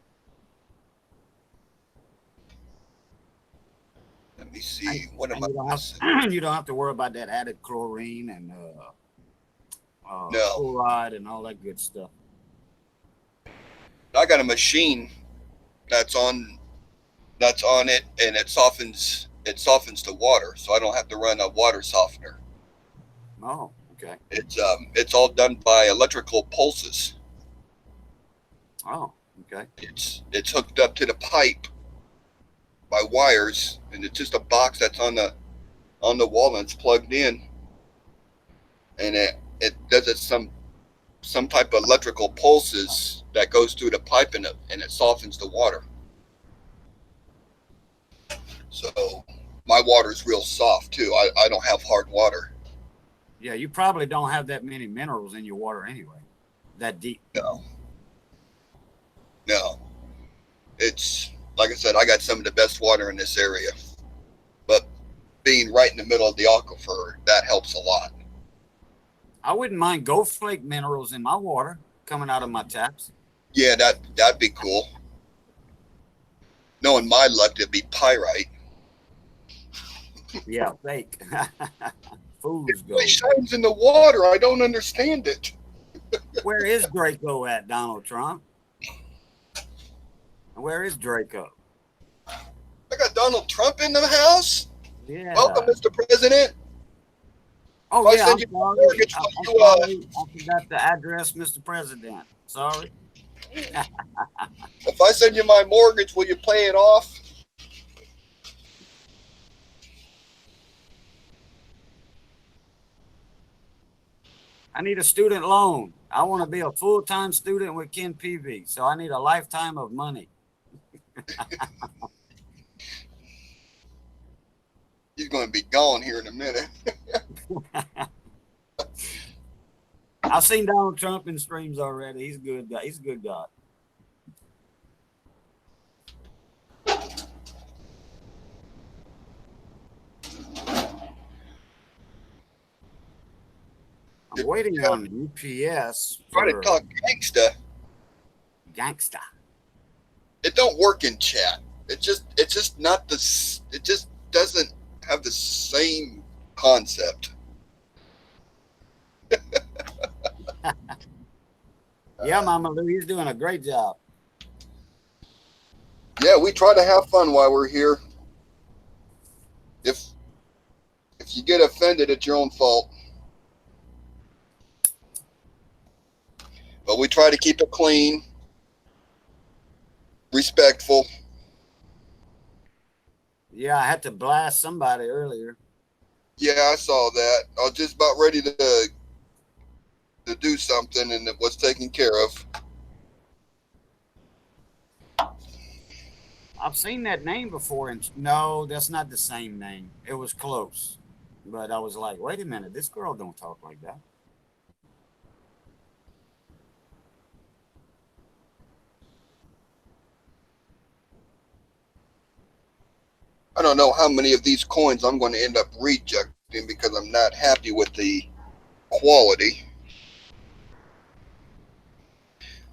Let me see. What am And I? you don't have to worry about that added chlorine and No, fluoride and all that good stuff. I got a machine that's on it, and it softens the water, so I don't have to run a water softener. Oh, okay. It's all done by electrical pulses. Oh, okay. It's hooked up to the pipe by wires, and it's just a box that's on the wall, and it's plugged in, and it does it some type of electrical pulses that goes through the pipe, and it softens the water. So my water's real soft too. I don't have hard water. Yeah, you probably don't have that many minerals in your water anyway, that deep. No. It's like I said, I got some of the best water in this area, but being right in the middle of the aquifer, that helps a lot. I wouldn't mind Gulf Flake minerals in my water coming out of my taps. Yeah, that'd be cool. Knowing my luck, it'd be pyrite. Yeah, fake. Fools It go. really shines in the water. I don't understand it. Where is Draco at, Donald Trump? Where is Draco? I got Donald Trump in the house. Yeah. Welcome, Mr. President. Oh, If I yeah. send you my mortgage, I'm will you, sorry. I forgot the address, Mr. President. Sorry. if I send you my mortgage, will you pay it off? I need a student loan. I want to be a full-time student with Ken Peavy, so I need a lifetime of money. He's going to be gone here in a minute. I've seen Donald Trump in streams already. He's a good guy. He's a good guy. I'm waiting on UPS Try to talk gangsta. Gangsta. It don't work in chat. It's just not the. It just doesn't have the same concept. Yeah, Mama Lou, he's doing a great job. Yeah, we try to have fun while we're here. If you get offended, it's your own fault. But we try to keep it clean, respectful. Yeah, I had to blast somebody earlier. Yeah, I saw that. I was just about ready to do something, and it was taken care of. I've seen that name before, and no, that's not the same name. It was close, but I was like, wait a minute, this girl don't talk like that. I don't know how many of these coins I'm going to end up rejecting because I'm not happy with the quality.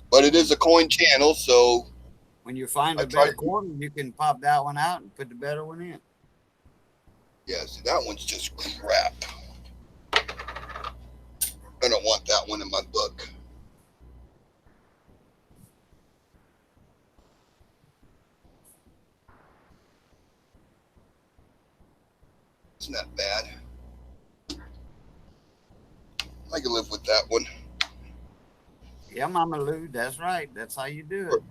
But it is a coin channel, so When you find I a better tried. quarter, you can pop that one out and put the better one in. Yeah, see, that one's just crap. I don't want that one in my book. It's not bad. I can live with that one. Yeah, Mama Lou, that's right. That's how you do it.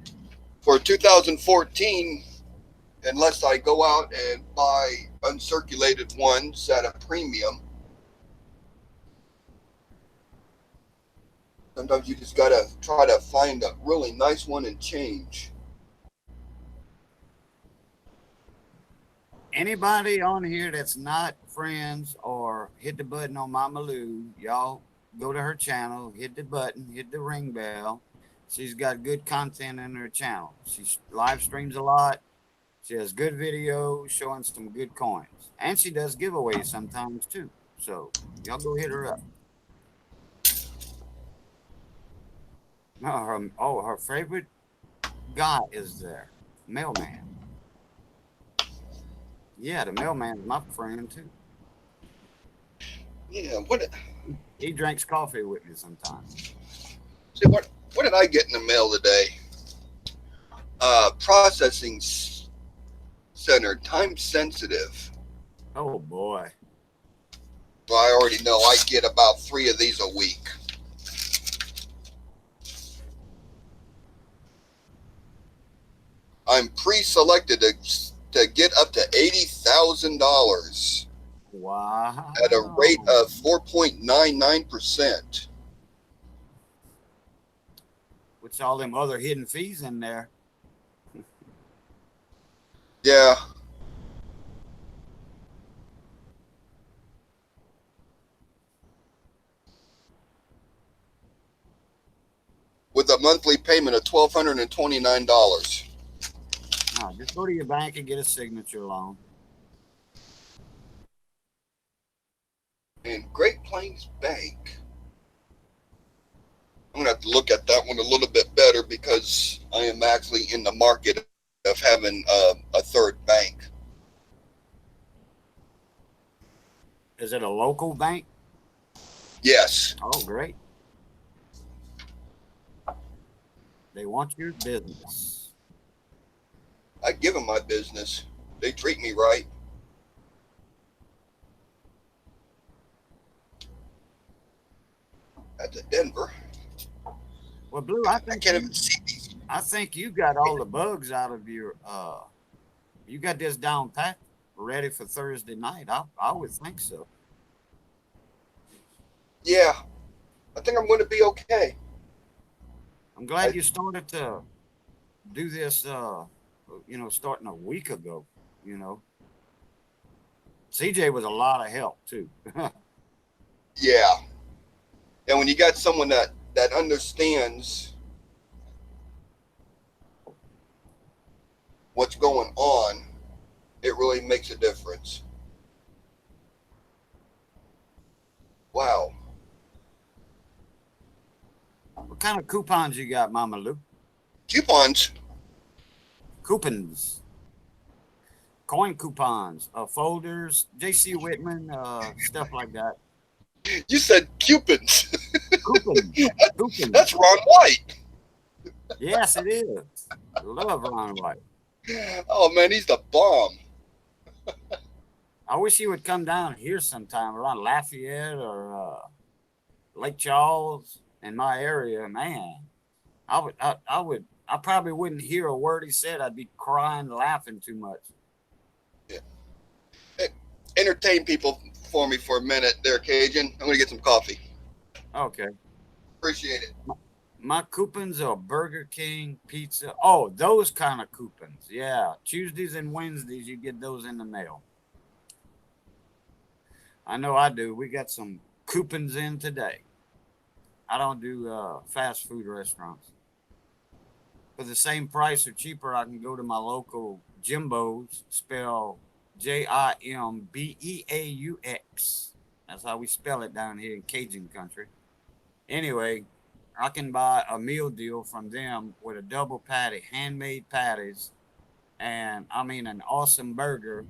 For 2014, unless I go out and buy uncirculated ones at a premium, sometimes you just gotta try to find a really nice one and change. Anybody on here that's not friends or hit the button on Mama Lou, y'all go to her channel, hit the button, hit the ring bell. She's got good content in her channel. She live streams a lot. She has good videos showing some good coins. And she does giveaways sometimes too. So y'all go hit her up. No, her favorite guy is there. Mailman. Yeah, the mailman's my friend too. Yeah, He drinks coffee with me sometimes. see what did I get in the mail today? Processing center, time sensitive. Oh boy. Well, I already know I get about 3 of these a week. I'm pre-selected to get up to $80,000 Wow. at a rate of 4.99%. With all them other hidden fees in there. Yeah. With a monthly payment of $1,229. No, just go to your bank and get a signature loan. And Great Plains Bank. I'm going to have to look at that one a little bit better because I am actually in the market of having a third bank. Is it a local bank? Yes. Oh, great. They want your business. I give them my business. They treat me right. That's at Denver. Well, Blue, I I can't even see these. think you got all the bugs out of your you got this down pat ready for Thursday night. I would think so. Yeah. I think I'm going to be okay. I'm glad you started to do this starting a week ago, CJ was a lot of help too. Yeah. And when you got someone that understands what's going on, it really makes a difference. Wow. What kind of coupons you got, Mama Lou? Coupons. Coupons. Coin coupons, folders, J.C. Whitman, stuff like that. You said coupons. Coupons. Coupons. That's Ron White. Yes, it is. Love Ron White. Oh, man, he's the bomb. I wish he would come down here sometime around Lafayette or Lake Charles in my area. Man, I probably wouldn't hear a word he said. I'd be crying, laughing too much. Yeah. Hey, entertain people for me for a minute there, Cajun. I'm going to get some coffee. Okay. Appreciate it. My coupons are Burger King, pizza. Oh, those kind of coupons. Yeah. Tuesdays and Wednesdays, you get those in the mail. I know I do. We got some coupons in today. I don't do fast food restaurants. For the same price or cheaper, I can go to my local Jimbo's, spell Jimbeaux. That's how we spell it down here in Cajun country. Anyway, I can buy a meal deal from them with a double patty, handmade patties, and I mean an awesome burger,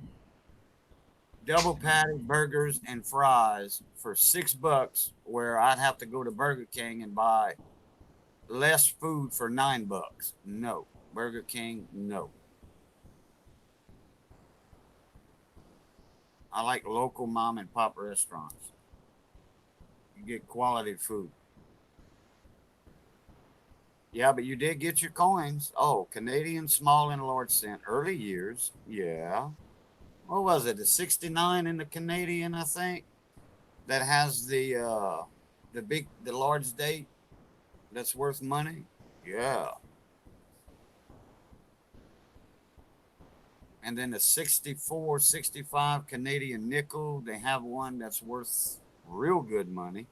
double patty burgers and fries for $6, where I'd have to go to Burger King and buy less food for $9. No. Burger King, no. I like local mom and pop restaurants. You get quality food. Yeah, but you did get your coins. Oh, Canadian small and large cent, early years. Yeah. What was it? The 69 in the Canadian, I think, that has the large date that's worth money. Yeah. And then the 64, 65 Canadian nickel, they have one that's worth real good money.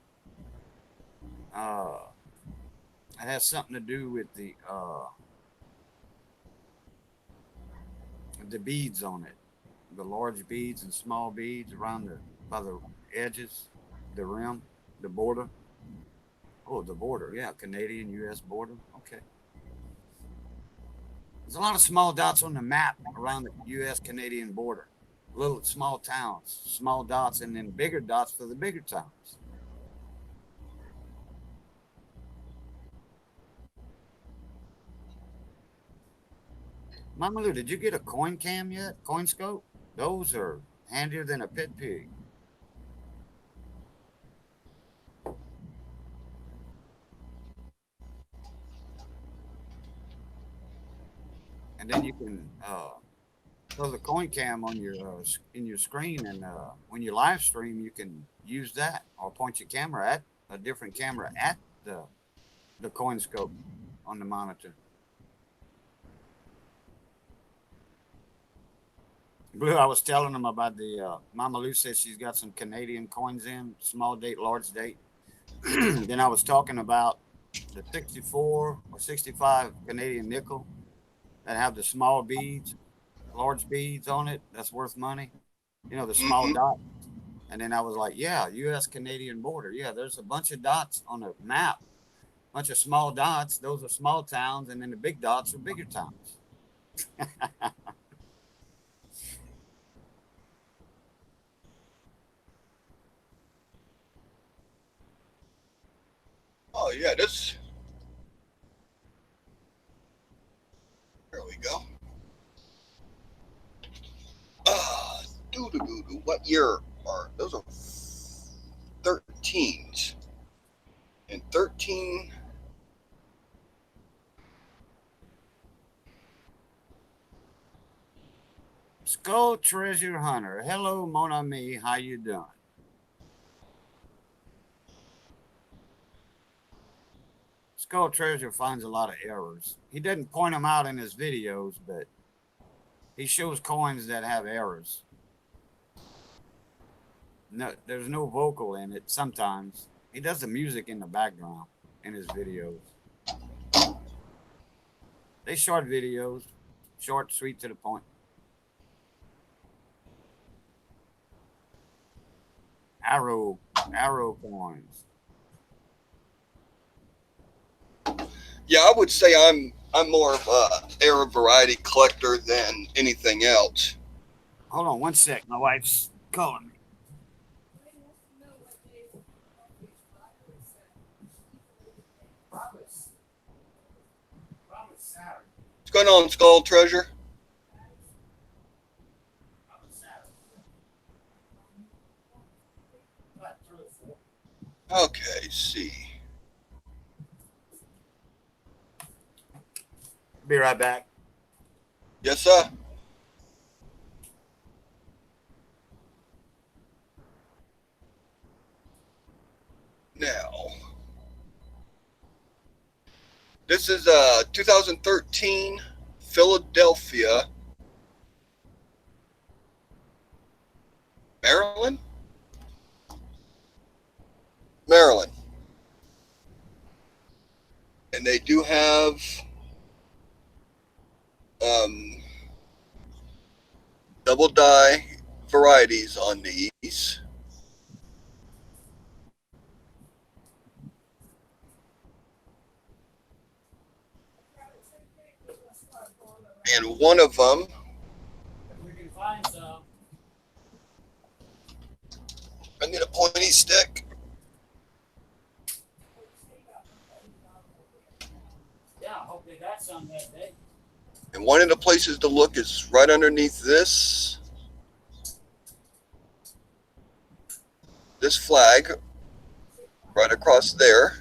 It has something to do with the beads on it, the large beads and small beads around by the edges, the rim, the border. Oh, the border, yeah, Canadian U.S. border. Okay. There's a lot of small dots on the map around the U.S. Canadian border. Little small towns, small dots, and then bigger dots for the bigger towns. Mama Lou, did you get a coin cam yet? Coin scope? Those are handier than a pit pig. And then you can throw the coin cam on your in your screen, and when you live stream, you can use that or point your camera at a different camera at the coin scope on the monitor. Blue, I was telling them about the Mama Lou says she's got some Canadian coins in, small date, large date. Then I was talking about the 64 or 65 Canadian nickel that have the small beads, large beads on it. That's worth money. You know, the small dot. And then I was like, yeah, U.S. Canadian border. Yeah, there's a bunch of dots on the map, bunch of small dots. Those are small towns. And then the big dots are bigger towns. Oh yeah, this. There we go. Ah, doo. What year are those? Are 13s, and 13. Skull Treasure Hunter. Hello, mon ami. How you doing? Skull Treasure finds a lot of errors. He doesn't point them out in his videos, but he shows coins that have errors. No, there's no vocal in it sometimes. He does the music in the background in his videos. They short videos, short, sweet, to the point. Arrow coins. Yeah, I would say I'm more of a era variety collector than anything else. Hold on one sec. My wife's calling me. What's going on, Skull Treasure? Okay, see. Be right back. Yes, sir. Now, This is 2013 Philadelphia, Maryland. Maryland. And they do have double die varieties on these. And one of them, We can find some. I need a pointy stick. Yeah, hopefully that's on that day. And one of the places to look is right underneath this flag, right across there.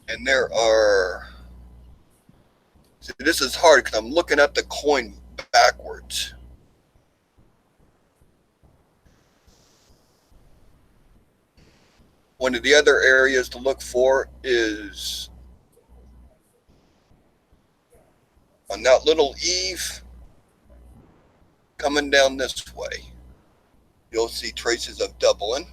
And there are, see, this is hard because I'm looking at the coin backwards. One of the other areas to look for is on that little eave coming down this way. You'll see traces of doubling.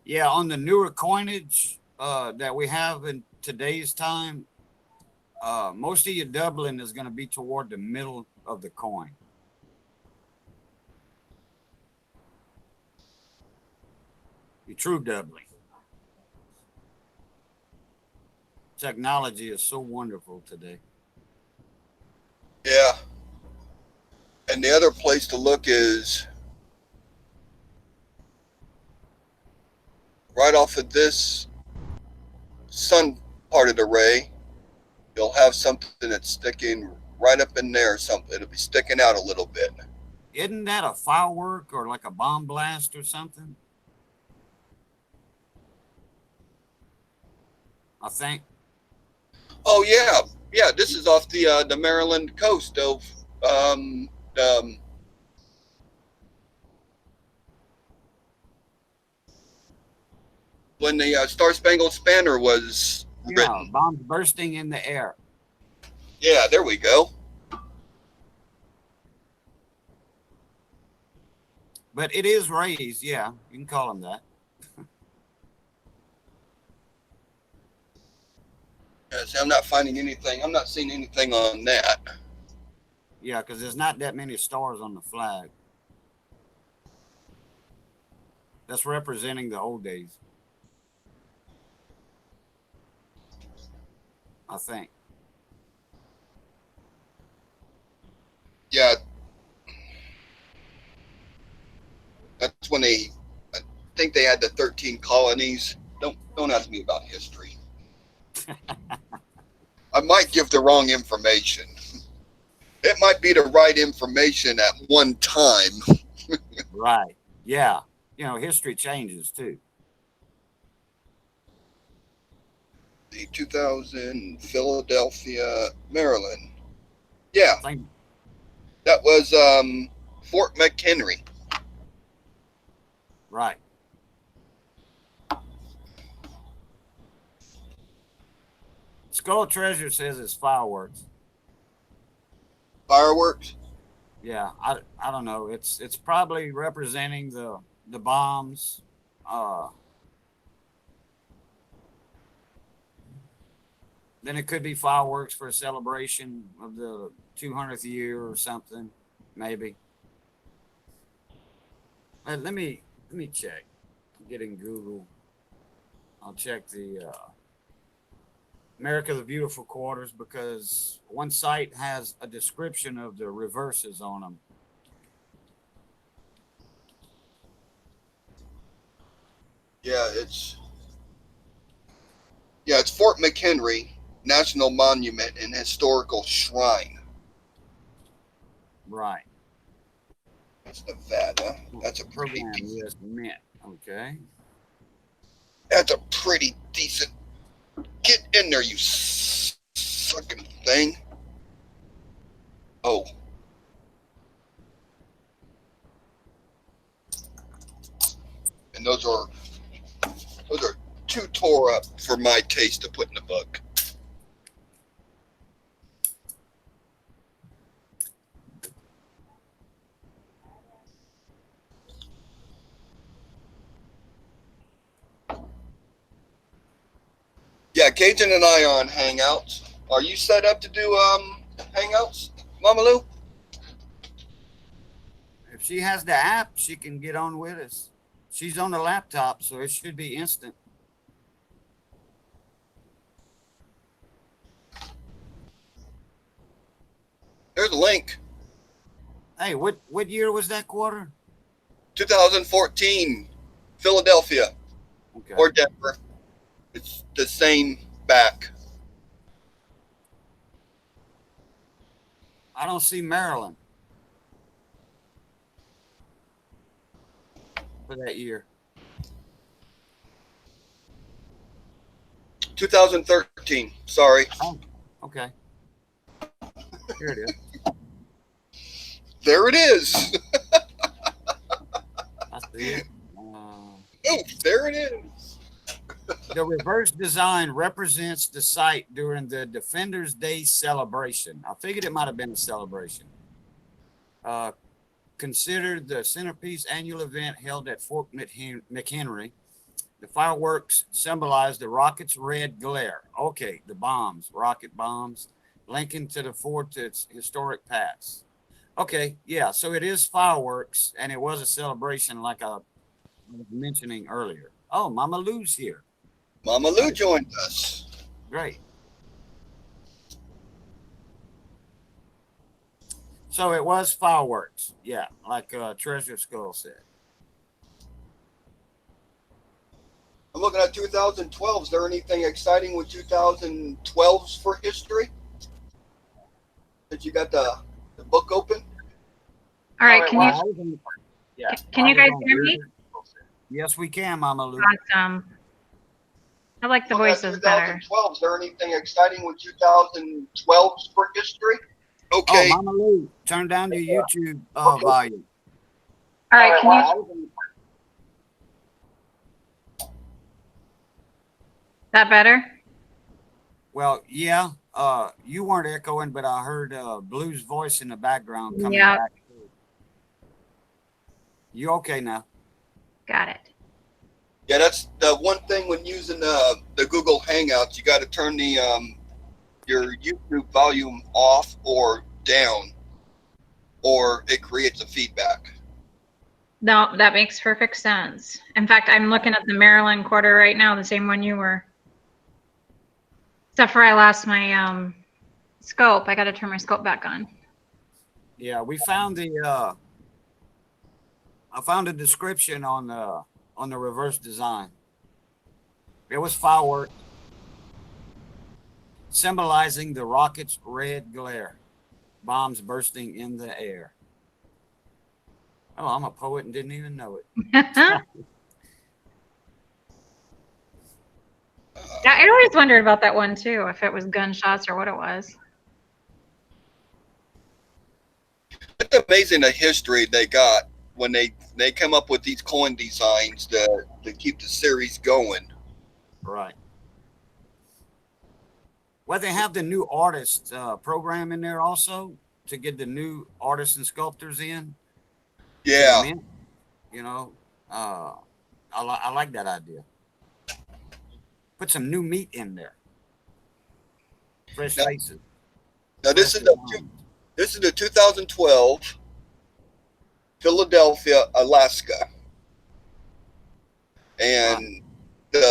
Yeah, on the newer coinage that we have in today's time, most of your doubling is going to be toward the middle of the coin. Your true doubling. Technology is so wonderful today. Yeah. And the other place to look is right off of this sun part of the ray. You'll have something that's sticking right up in there. Something it'll be sticking out a little bit. Isn't that a firework or like a bomb blast or something? I think. Oh yeah, yeah. This is off the Maryland coast of when the Star Spangled Banner was Yeah, written. bombs bursting in the air. Yeah, there we go. But it is raised, yeah. You can call them that. Yeah, see, I'm not finding anything. I'm not seeing anything on that. Yeah, because there's not that many stars on the flag. That's representing the old days, I think. Yeah, that's when I think they had the 13 colonies. Don't ask me about history. I might give the wrong information. It might be the right information at one time. Right. Yeah. You know, history changes too. The 2000 Philadelphia, Maryland. Yeah, I think, that was Fort McHenry. right. Skull Treasure says it's fireworks. Fireworks. Yeah, I don't know. It's probably representing the bombs. Then it could be fireworks for a celebration of the 200th year or something, maybe. Let me check. I'm getting Google. I'll check the America the Beautiful quarters because one site has a description of the reverses on them. Yeah, it's Fort McHenry National Monument and Historical Shrine. Right. That's Nevada. That's a pretty Program decent. U.S. Mint. Okay. That's a pretty decent. Get in there, you sucking thing. Oh, and those are too tore up for my taste to put in a book. Yeah, Cajun and I are on Hangouts. Are you set up to do Hangouts, Mama Lou? If she has the app, she can get on with us. She's on the laptop, so it should be instant. There's a link. Hey, what year was that quarter? 2014, Philadelphia Okay. or Denver. It's the same back. I don't see Maryland for that year. 2013. Sorry. Oh, okay. Here it is. There it is. I see it. Oh, there it is. The reverse design represents the site during the Defenders Day celebration. I figured it might have been a celebration. Considered the centerpiece annual event held at Fort McHenry. The fireworks symbolize the rocket's red glare. Okay, the bombs, rocket bombs, linking to the fort's historic past. Okay, yeah, so it is fireworks, and it was a celebration like I was mentioning earlier. Oh, Mama Lou's here. Mama Lou joined us. Great. So it was fireworks. Yeah, like Treasure Skull said. I'm looking at 2012. Is there anything exciting with 2012s for history? That you got the book open? All right, can you guys hear me? Yes, we can, Mama Lou. Awesome. I like the voices better. 2012. Is there anything exciting with 2012s for history? Okay. Oh, Mama Lou, turn down your YouTube volume. All right, can you? That better? Well, yeah. You weren't echoing, but I heard Blue's voice in the background coming Yeah. back. You okay now? Got it. Yeah, that's the one thing when using the Google Hangouts. You got to turn the your YouTube volume off or down, or it creates a feedback. No, that makes perfect sense. In fact, I'm looking at the Maryland quarter right now, the same one you were. Except for I lost my scope. I got to turn my scope back on. Yeah, we found the I found a description on the reverse design. It was fireworks symbolizing the rocket's red glare, bombs bursting in the air. Oh, I'm a poet and didn't even know it. Yeah, I always wondered about that one too, if it was gunshots or what it was. It's amazing the history they got when they come up with these coin designs to keep the series going. Right. Well, they have the new artist program in there also to get the new artists and sculptors in. Yeah. You know, I like that idea. Put some new meat in there. Fresh faces. Now this is the 2012 Philadelphia, Alaska, and they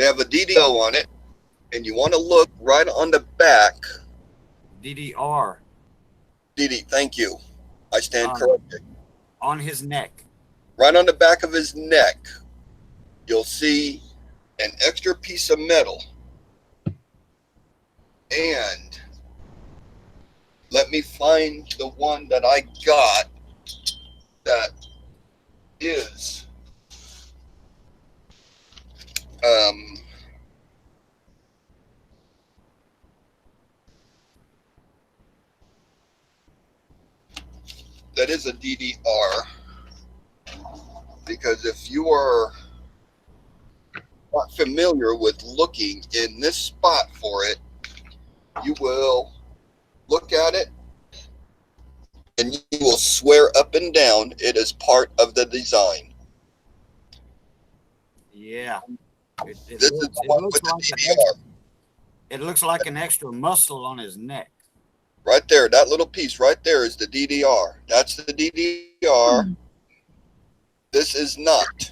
have a DDO on it, and you want to look right on the back. DDR. DD, thank you. I stand corrected. On his neck. Right on the back of his neck, you'll see an extra piece of metal. And let me find the one that I got that is that is a DDR, because if you are not familiar with looking in this spot for it, you will look at it and you will swear up and down it is part of the design. Yeah. This is the one with the DDR. It looks like an extra muscle on his neck. Right there, that little piece right there is the DDR. That's the DDR. This is not.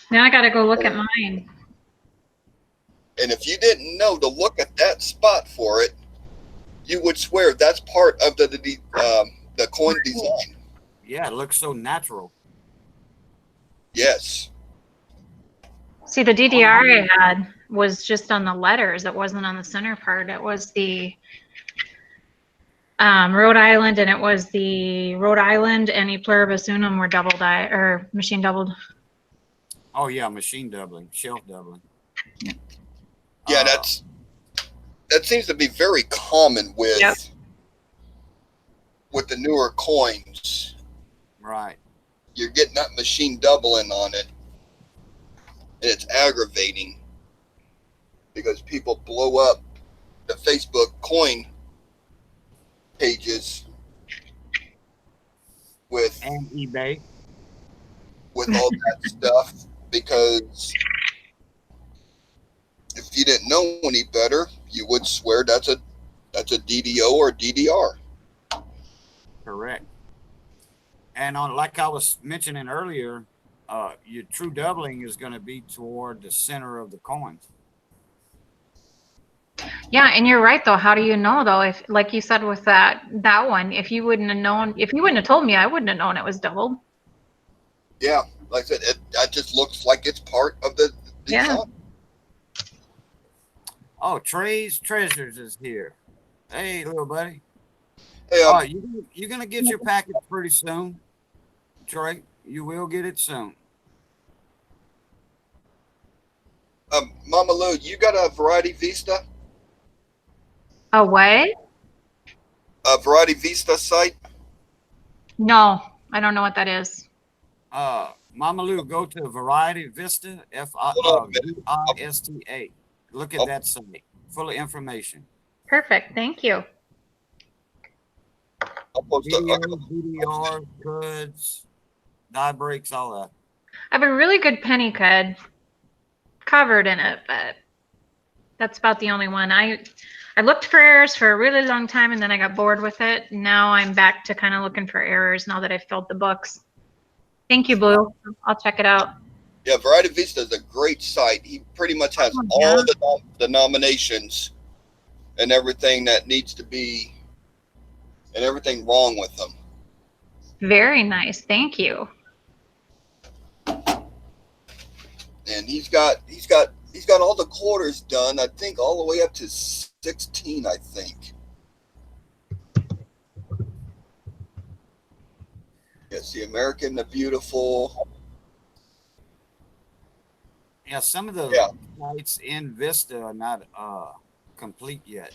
Now I gotta go look at mine. And if you didn't know to look at that spot for it, you would swear that's part of the coin design. Yeah, it looks so natural. Yes. See, the DDR I had was just on the letters. It wasn't on the center part. It was the Rhode Island, and it was the Rhode Island and E pluribus unum were double die or machine doubled. Oh yeah, machine doubling, shelf doubling. Yeah, that seems to be very common with with the newer coins. Right. You're getting that machine doubling on it, and it's aggravating because people blow up the Facebook coin pages and eBay with all that stuff, because if you didn't know any better, you would swear that's a DDO or DDR. Correct. And on, like I was mentioning earlier, your true doubling is going to be toward the center of the coins. Yeah, and you're right though. How do you know though? If, like you said with that one, if you wouldn't have known, if you wouldn't have told me, I wouldn't have known it was doubled. Yeah, like I said, that just looks like it's part of the design. Yeah. Oh, Trey's Treasures is here. Hey, little buddy. Hey, you're gonna get your package pretty soon, Trey. You will get it soon. Mama Lou, you got a Variety Vista? A what? A Variety Vista site? No, I don't know what that is. Mama Lou, go to Variety Vista, Hold on a VISTA. Look at that site, full of information. Perfect, thank you. I'll post it. DDR, codes, die breaks, all that. I have a really good penny cud covered in it, but that's about the only one. I looked for errors for a really long time, and then I got bored with it. Now I'm back to kind of looking for errors now that I've filled the books. Thank you, Blue. I'll check it out. Yeah, Variety Vista is a great site. He pretty much has all the denominations and everything that needs to be, and everything wrong with them. Very nice. Thank you. And he's got all the quarters done, I think all the way up to 16, I think. Yes, the American, the Beautiful. Yeah, some of the sites in Vista are not complete yet,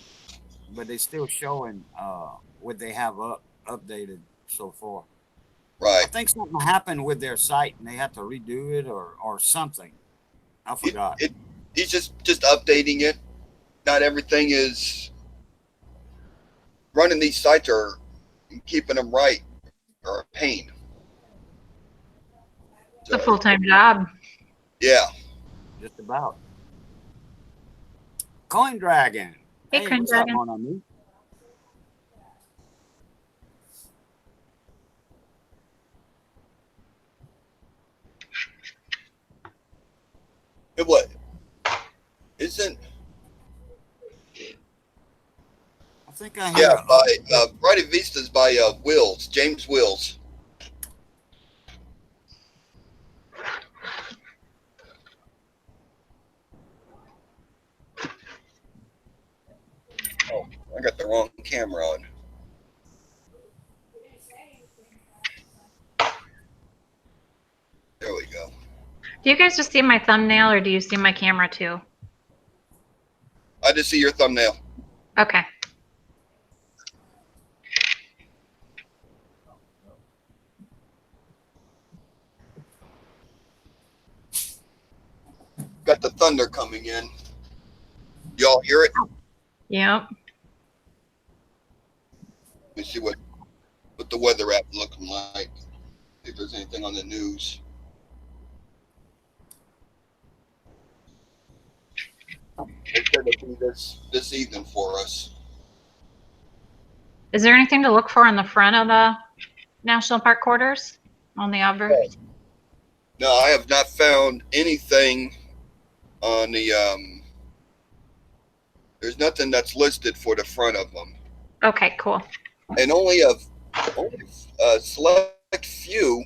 but they still showing what they have updated so far. Right. I think something happened with their site and they have to redo it or something. I forgot. He's just updating it. Not everything is running these sites or keeping them right or a pain. It's a full-time job. Yeah. Just about. Coin Dragon. Hey, Coin what's Dragon. up, mon ami? What? Isn't? I think I hear. Yeah, by Variety Vista's by Wills, James Wills. Oh, I got the wrong camera on. There we go. Do you guys just see my thumbnail, or do you see my camera too? I just see your thumbnail. Okay. thunder coming in. Y'all hear it? Yep. Let me see what the weather app looking like. If there's anything on the news. It's going to be this evening for us. Is there anything to look for in the front of the national park quarters on the obverse? No, I have not found anything on the. There's nothing that's listed for the front of them, Okay, cool. and only a select few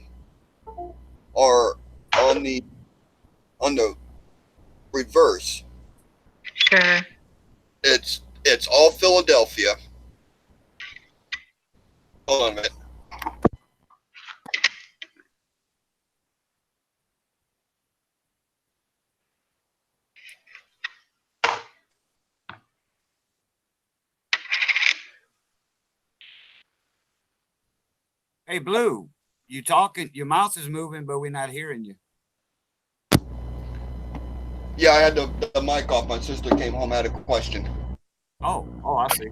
are on the reverse. Sure. It's all Philadelphia. Hold on a minute. Hey, Blue, you talking? Your mouth is moving, but we're not hearing you. Yeah, I had the mic off. My sister came home, had a question. Oh, I see.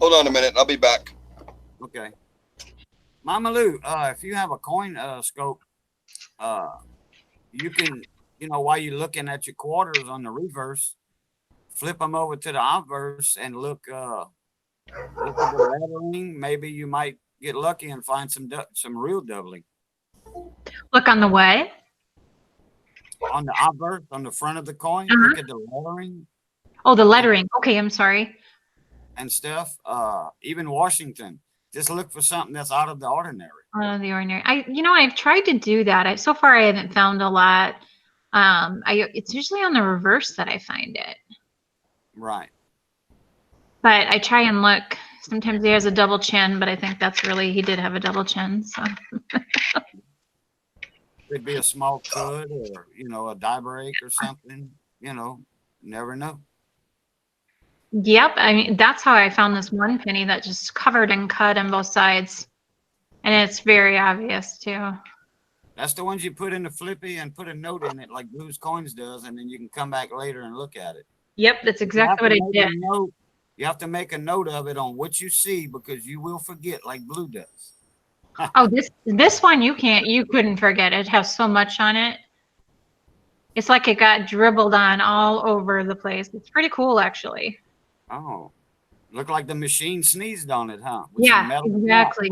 Hold on a minute. I'll be back. Okay. Mama Lou, if you have a coin scope, you can, while you're looking at your quarters on the reverse, flip them over to the obverse and look at the lettering. Maybe you might get lucky and find some real doubling. Look on the what? On the obverse, on the front of the coin, look at the lettering. Oh, the lettering. Okay, I'm sorry. And stuff. Even Washington. Just look for something that's out of the ordinary. Out of the ordinary. I've tried to do that. So far I haven't found a lot. It's usually on the reverse that I find it. Right. But I try and look. Sometimes he has a double chin, but I think he did have a double chin. So Could be a small cut or, a die break or something, never know. Yep. I mean, that's how I found this one penny that just covered and cut on both sides. And it's very obvious too. That's the ones you put in the flippy and put a note in it like Blue's Coins does, and then you can come back later and look at it. Yep, that's exactly what I did. You have to make a note of it on what you see because you will forget like Blue does. Oh, this one you couldn't forget. It has so much on it. It's like it got dribbled on all over the place. It's pretty cool, actually. Oh, looked like the machine sneezed on it, huh? With yeah, exactly.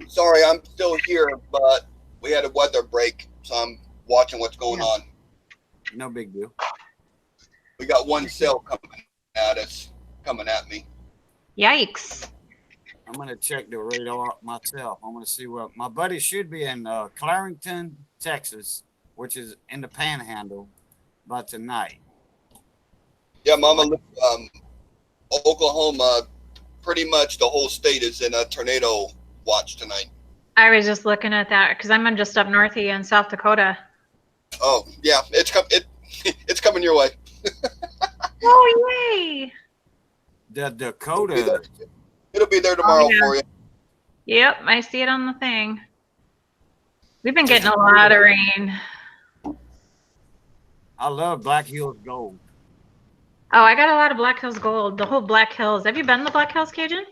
Sorry, I'm still here, but we had a weather break, so I'm watching what's going on. No big deal. We got one cell coming at us, coming at me. Yikes. I'm going to check the radar myself. I'm going to see where my buddy should be in Clarington, Texas, which is in the Panhandle by tonight. Yeah, Mama, Oklahoma, pretty much the whole state is in a tornado watch tonight. I was just looking at that because I'm just up north here in South Dakota. Oh, yeah, it's coming your way. Oh, yay. The Dakota. It'll be there tomorrow for you. Yep, I see it on the thing. We've been getting a lot of rain. I love Black Hills Gold. Oh, I got a lot of Black Hills Gold. The whole Black Hills. Have you been to Black Hills, Cajun?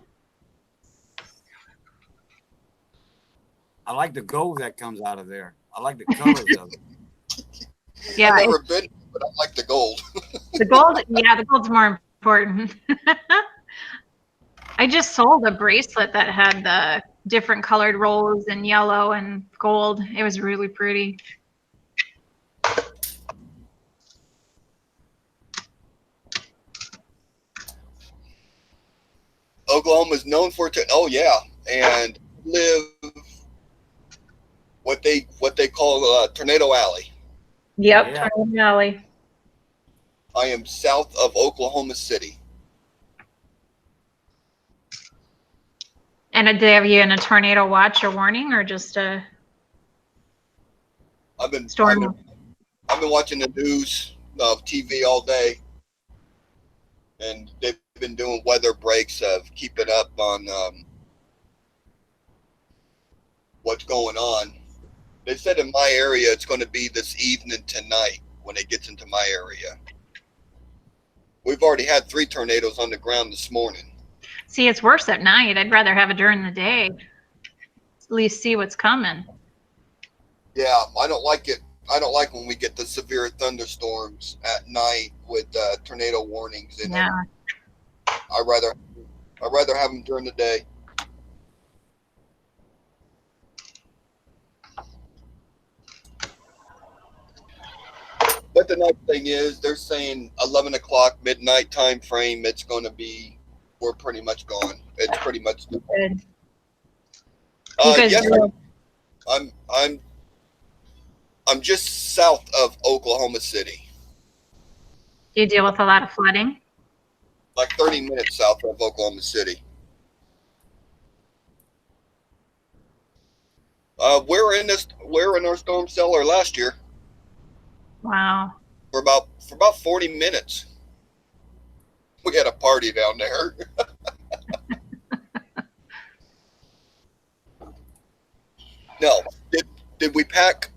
I like the gold that comes out of there. I like the colors of it. Yeah, I've never been, but I like the gold. The gold, yeah, the gold's more important. I just sold a bracelet that had the different colored rolls and yellow and gold. It was really pretty. Oklahoma is known for it. Oh yeah, and live what they call Tornado Alley. Yep, yeah. Tornado Alley. I am south of Oklahoma City. And did they have you in a tornado watch or warning, or just a storm? I've been watching the news, TV all day, and they've been doing weather breaks of keeping up on what's going on. They said in my area it's going to be this evening tonight when it gets into my area. We've already had 3 tornadoes on the ground this morning. See, it's worse at night. I'd rather have it during the day. At least see what's coming. Yeah, I don't like it. I don't like when we get the severe thunderstorms at night with tornado warnings in Yeah. them. I'd rather have them during the day. But the nice thing is, they're saying 11 o'clock midnight time frame. It's going to be. We're pretty much gone. It's pretty much. Good. You guys Yes, do- I'm just south of Oklahoma City, Do you deal with a lot of flooding? like 30 minutes south of Oklahoma City. We're in our storm cellar last year Wow. for about 40 minutes. We had a party down there. No, did we pack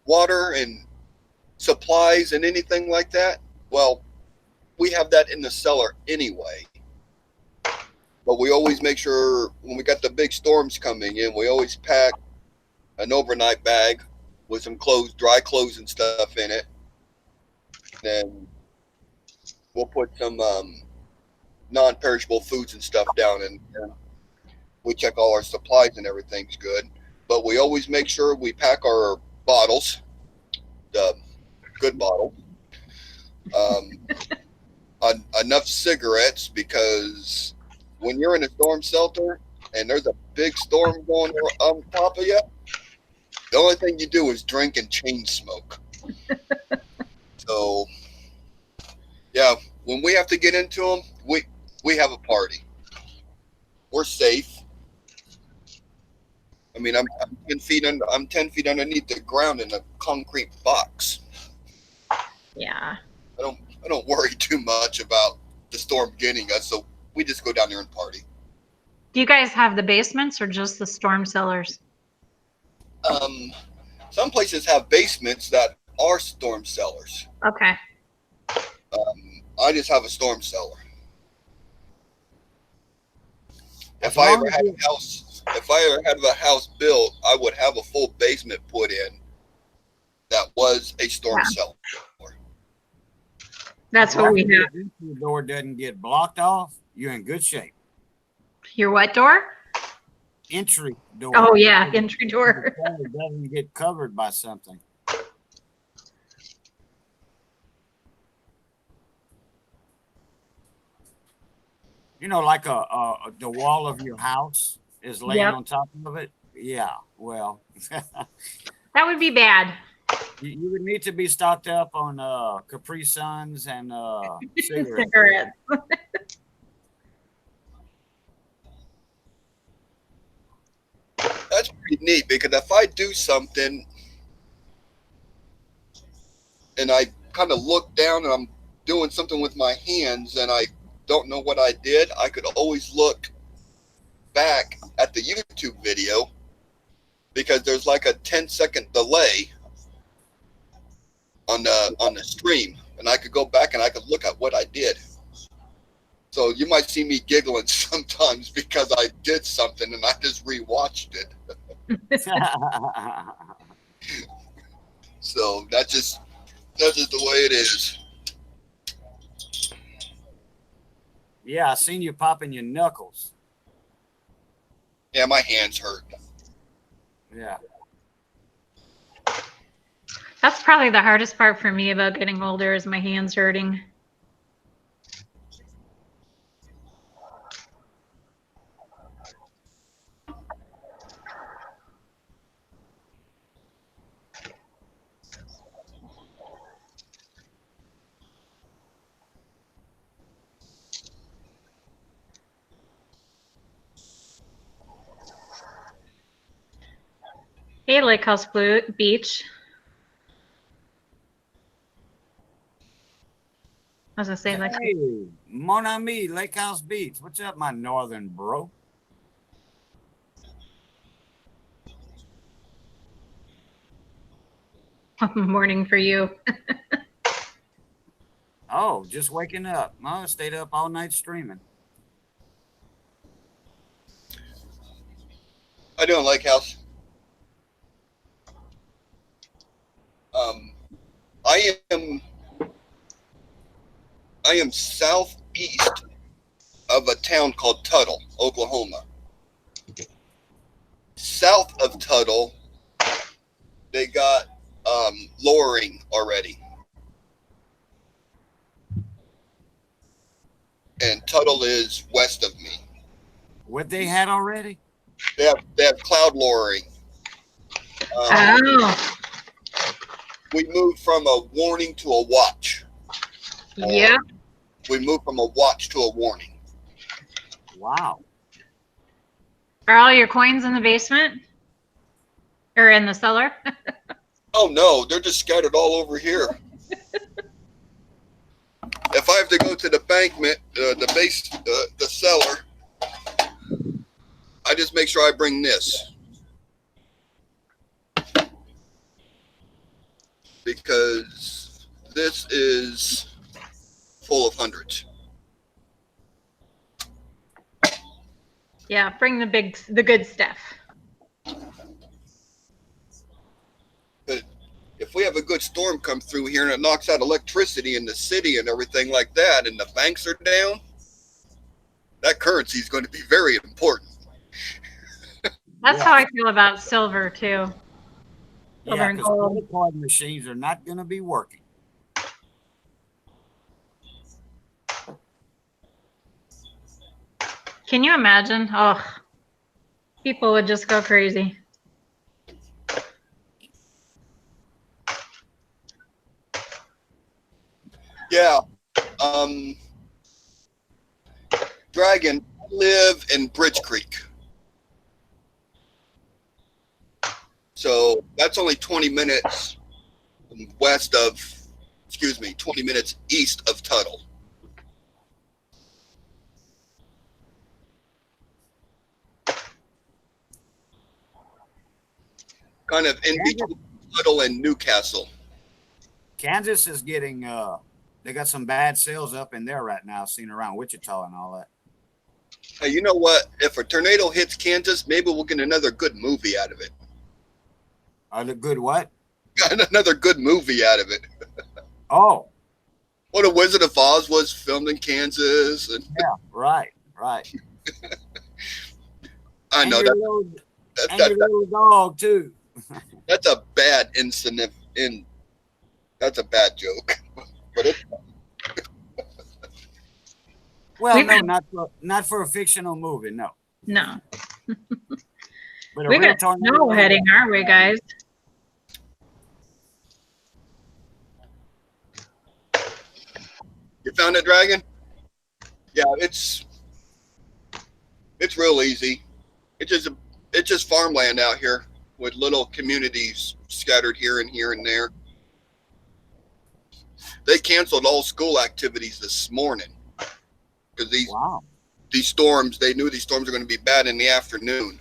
water and supplies and anything like that? Well, we have that in the cellar anyway. But we always make sure when we got the big storms coming in, we always pack an overnight bag with some clothes, dry clothes and stuff in it. Then we'll put some non-perishable foods and stuff down in there. We check all our supplies and everything's good. But we always make sure we pack our bottles, the good bottle, enough cigarettes, because when you're in a storm shelter and there's a big storm going on top of you, the only thing you do is drink and chain smoke. So, yeah, when we have to get into them, we have a party. We're safe. I mean, I'm 10 feet underneath the ground in a concrete box. Yeah. I don't worry too much about the storm getting us, so we just go down there and party. Do you guys have the basements or just the storm cellars? Some places have basements that are storm cellars. Okay. I just have a storm cellar. As If I long ever as had you- a house built, I would have a full basement put in that was a storm Yeah. cellar. That's what we have. Your entry door doesn't get blocked off, you're in good shape. Your what door? Entry door. Oh, yeah, entry door. The cellar doesn't get covered by something. You know, like the wall of your house is laying Yep. on top of it. Yeah, well, That would be bad. you would need to be stocked up on Capri Suns and cigarettes. Cigarettes. That's pretty neat, because if I do something and I kind of look down and I'm doing something with my hands and I don't know what I did, I could always look back at the YouTube video, because there's like a 10-second delay on the stream, and I could go back and I could look at what I did. So you might see me giggling sometimes because I did something and I just rewatched it. So that's just the way it is. Yeah, I seen you popping your knuckles. Yeah, my hands hurt. Yeah. That's probably the hardest part for me about getting older is my hands hurting. Hey, Lake House Beach. I was gonna say, like, Hey, mon ami, Lake House Beach. What's up, my northern bro? Morning for you. Oh, just waking up. I stayed up all night streaming. I doing, Lake House? I am southeast of a town called Tuttle, Oklahoma. South of Tuttle, they got lowering already. And Tuttle is west of me. What they had already? They have cloud lowering. Oh, We moved from a warning to a watch. yeah. We moved from a watch to a warning. Wow. Are all your coins in the basement? Or in the cellar? Oh no, they're just scattered all over here. If I have to go to the bankment, the cellar, I just make sure I bring this. Because this is full of hundreds. Yeah, bring the good stuff. But if we have a good storm come through here and it knocks out electricity in the city and everything like that, and the banks are down, that currency is going to be very important. That's Yeah. how I feel about silver too. Silver Yeah, and because gold. credit card machines are not going to be working. Can you imagine? Oh, people would just go crazy. Yeah. Dragon, I live in Bridge Creek. So that's only 20 minutes 20 minutes east of Tuttle. Kind of in between Tuttle and Newcastle. Kansas is getting they got some bad sales up in there right now, seen around Wichita and all that. Hey, you know what? If a tornado hits Kansas, maybe we'll get another good movie out of it. The good what? Got another good movie out of it. Oh, What, a Wizard of Oz was filmed in Kansas. And yeah, right. I know and your little dog too. that's a bad incident. That's a bad joke. But it's Well, We've no, not for a fictional movie, no. No. But a We real got tornado. snow heading our way, guys. You found it, Dragon? Yeah, it's real easy. It's just farmland out here with little communities scattered here and there. They canceled all school activities this morning because Wow. these storms. They knew these storms were going to be bad in the afternoon.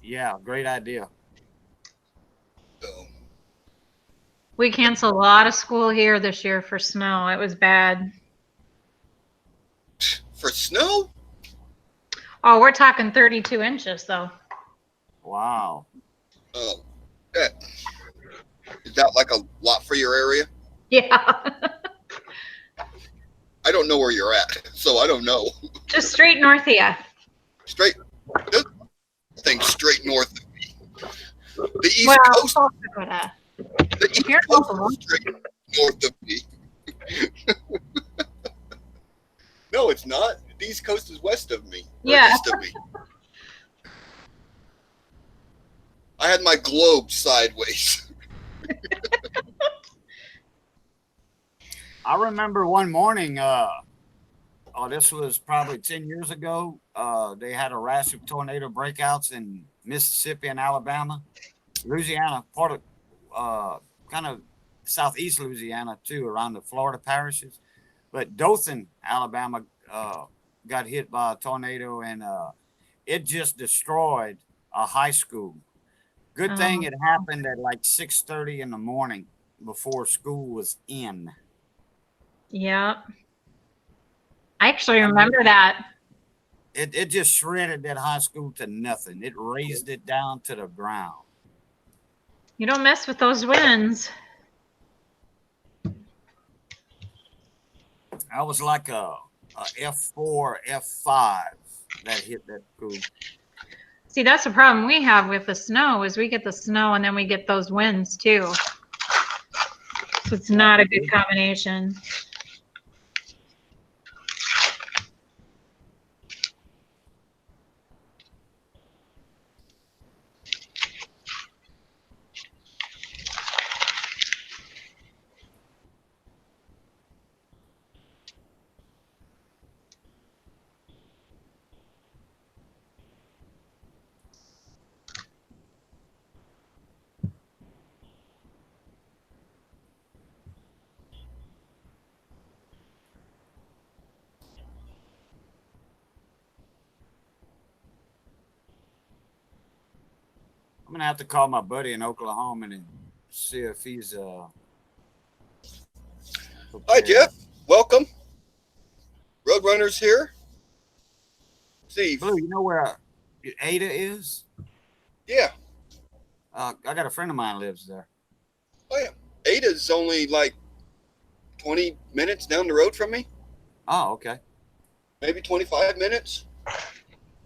Yeah, great idea. So We canceled a lot of school here this year for snow. It was bad. for snow, Oh, we're talking 32 inches though. Wow. oh, is that like a lot for your area? Yeah. I don't know where you're at, so I don't know. Just straight north of you. Straight, this thing straight north of me. The East Well, Coast. South Dakota. The East You're Coast Oklahoma. is straight north of me. No, it's not. The East Coast is west of me. Or Yeah. east of me. I had my globe sideways. I remember one morning, this was probably 10 years ago. They had a rash of tornado breakouts in Mississippi and Alabama, Louisiana, part of kind of southeast Louisiana too, around the Florida parishes. But Dothan, Alabama, got hit by a tornado, and it just destroyed a high school. Good thing it happened at like 6:30 in the morning before school was in. Yep. I actually remember that. It just shredded that high school to nothing. It razed it down to the ground. You don't mess with those winds. I was like a F4, F5 that hit that school. See, that's the problem we have with the snow is we get the snow and then we get those winds too. So it's not a good combination. I'm gonna have to call my buddy in Oklahoma and see if he's Hi, Jeff. Welcome. Roadrunners here. Steve. Blue, you know where Ada is? Yeah. I got a friend of mine lives there. Oh, yeah. Ada's only like 20 minutes down the road from me. Oh, okay. Maybe 25 minutes.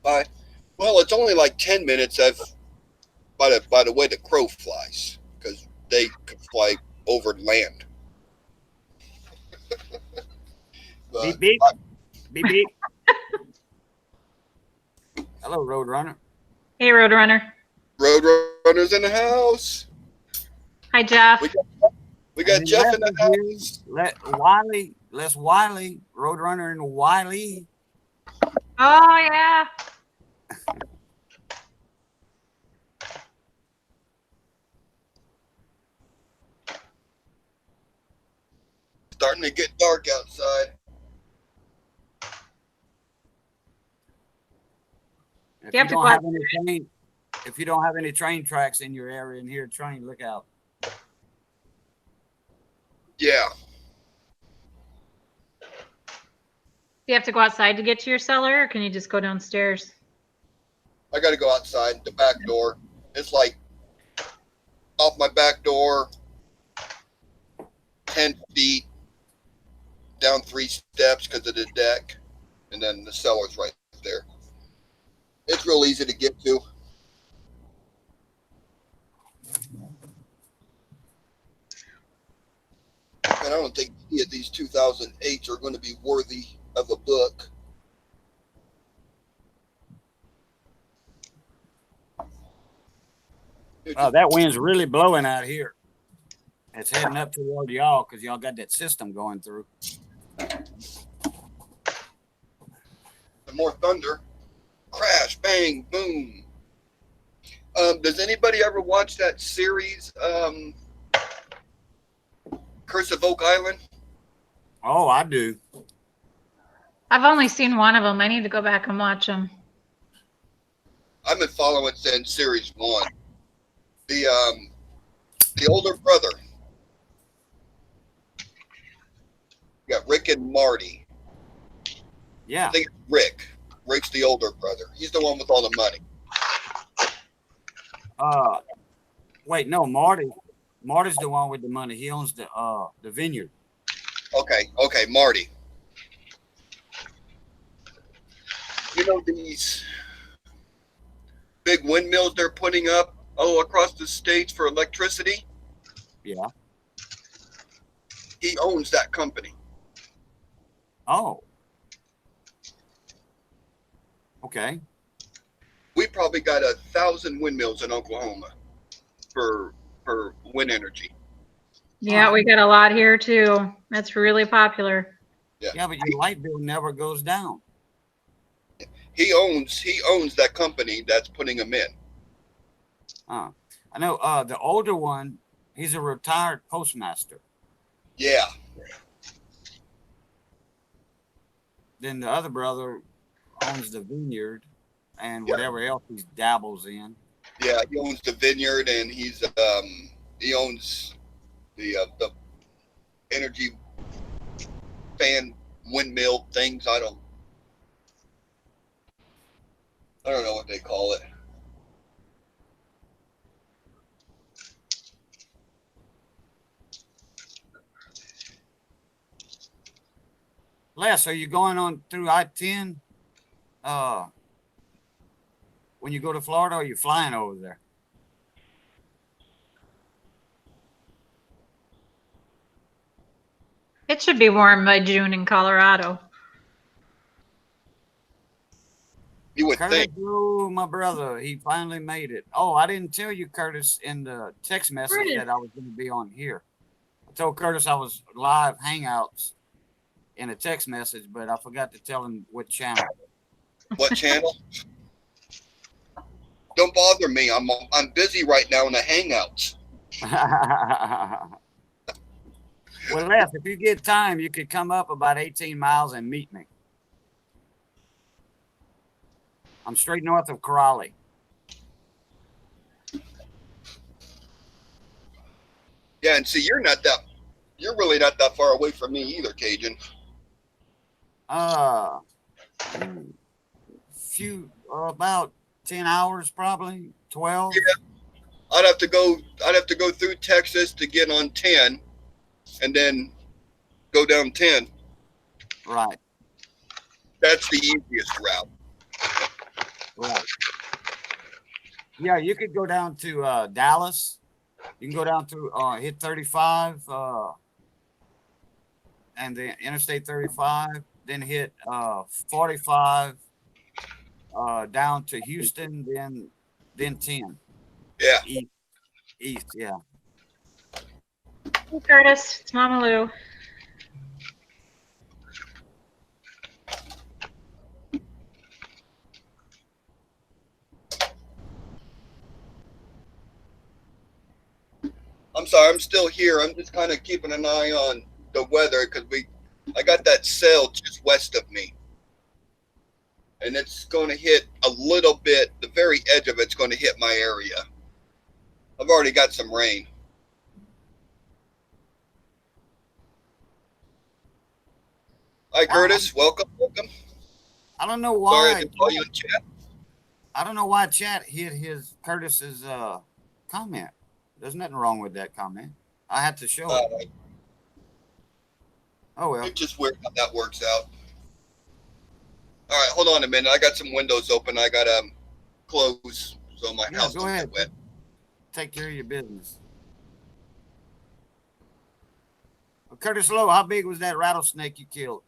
Well, it's only like 10 minutes by the way the crow flies, because they could fly over land. Beep, beep. Beep, beep. Hello, Roadrunner. Hey, Roadrunner. Roadrunners in the house. Hi, Jeff. We got And Jeff in the Les house. Les Wiley, Roadrunner and Wiley. Oh, yeah. Starting to get dark outside. If You you have to don't go have any train, if you don't have any train tracks in your area and hear a train, look out. Yeah. Do you have to go outside to get to your cellar, or can you just go downstairs? I got to go outside the back door. It's like off my back door, 10 feet, down 3 steps because of the deck, and then the cellar's right there. It's real easy to get to. And I don't think any of these 2008s are going to be worthy of a book. Oh, that wind's really blowing out here. It's heading up toward y'all because y'all got that system going through. The more thunder. Crash, bang, boom. Does anybody ever watch that series, Curse of Oak Island? Oh, I do. I've only seen one of them. I need to go back and watch them. I've been following since series 1. The older brother. You got Rick and Marty. Yeah. I think it's Rick. Rick's the older brother. He's the one with all the money. Wait, no, Marty. Marty's the one with the money. He owns the vineyard. Okay, Marty. You know these big windmills they're putting up all across the states for electricity? Yeah. He owns that company. Oh. Okay. We probably got 1,000 windmills in Oklahoma for wind energy. Yeah, we got a lot here too. That's really popular. Yeah, but your light bill never goes down. He owns that company that's putting them in. I know the older one, he's a retired postmaster. Yeah. Then the other brother owns the vineyard and whatever else he dabbles in. Yeah, he owns the vineyard, and he owns the energy fan windmill things. I don't know what they call it. Les, are you going on through I-10 when you go to Florida, or are you flying over there? It should be warm by June in Colorado. You would Curtis, think. oh, my brother, he finally made it. Oh, I didn't tell you, Curtis, in the text message that I was going to be on here. I told Curtis I was live hangouts in a text message, but I forgot to tell him what channel. What channel? Don't bother me. I'm busy right now in the hangouts. Well, Les, if you get time, you could come up about 18 miles and meet me. I'm straight north of Crawley. Yeah, and see, you're really not that far away from me either, Cajun. About 10 hours, probably 12. Yeah, I'd have to go through Texas to get on 10, and then go down 10. Right. That's the easiest route. Right. Yeah, you could go down to Dallas. You can go down to hit 35 and then Interstate 35, then hit 45 down to Houston, then 10. Yeah. East, yeah. Hey, Curtis, it's Mama Lou. I'm sorry, I'm still here. I'm just kind of keeping an eye on the weather because I got that cell just west of me, and it's going to hit a little bit. The very edge of it's going to hit my area. I've already got some rain. Hi, Curtis. Welcome. I don't know Sorry, why. I didn't call you in chat. I don't know why chat hit Curtis's comment. There's nothing wrong with that comment. I had to show it. Oh well. It's just weird how that works out. All right, hold on a minute. I got some windows open. I got close so my house go don't ahead. get wet. Take care of your business. Curtis Lowe, how big was that rattlesnake you killed?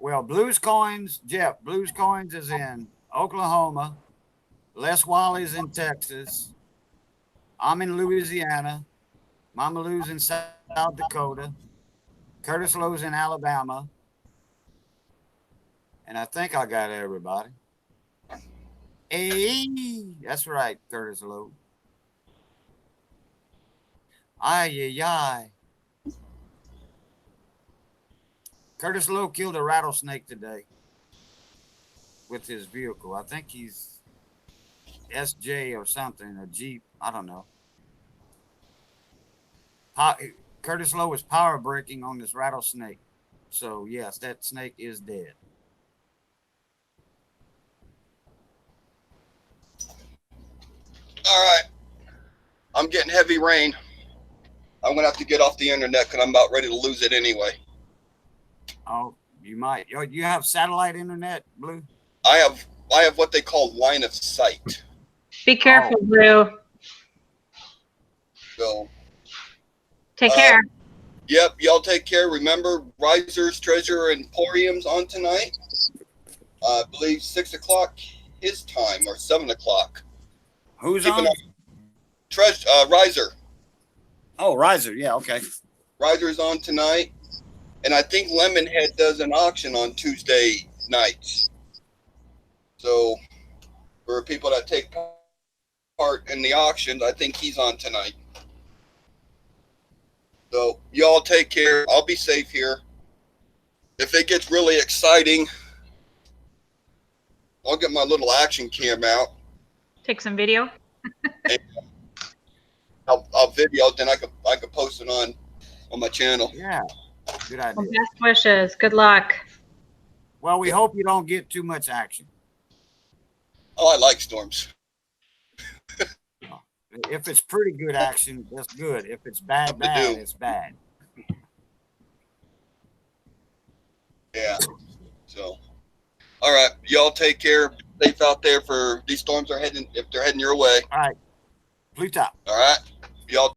Well, Blues Coins, Jeff, Blues Coins is in Oklahoma. Les Wally's in Texas. I'm in Louisiana. Mama Lou's in South Dakota. Curtis Lowe's in Alabama. And I think I got everybody. Hey, that's right, Curtis Lowe. Ay. Curtis Lowe killed a rattlesnake today with his vehicle. I think he's SJ or something, a Jeep. I don't know. Curtis Lowe was power braking on this rattlesnake. So, yes, that snake is dead. All right. I'm getting heavy rain. I'm going to have to get off the internet because I'm about ready to lose it anyway. Oh, you might. You have satellite internet, Blue? I have what they call line of sight. Be careful, Blue. So Take care. Yep, y'all take care. Remember, Risers, Treasure, and Emporium's on tonight. I believe 6 o'clock his time or 7 o'clock. Who's on? Riser. Oh, Riser. Yeah, okay. Riser's on tonight. And I think Lemonhead does an auction on Tuesday nights. So for people that take part in the auctions. I think he's on tonight. So y'all take care. I'll be safe here. If it gets really exciting, I'll get my little action cam out. Take some video. I'll video it, then I could post it on my channel. Yeah, good idea. Well, best wishes. Good luck. Well, we hope you don't get too much action. Oh, I like storms. If it's pretty good action, that's good. If it's bad, it's bad. Yeah. So, all right, y'all take care. Be safe out there. For these storms are heading, if they're heading your way. All right, blue top. All right, y'all.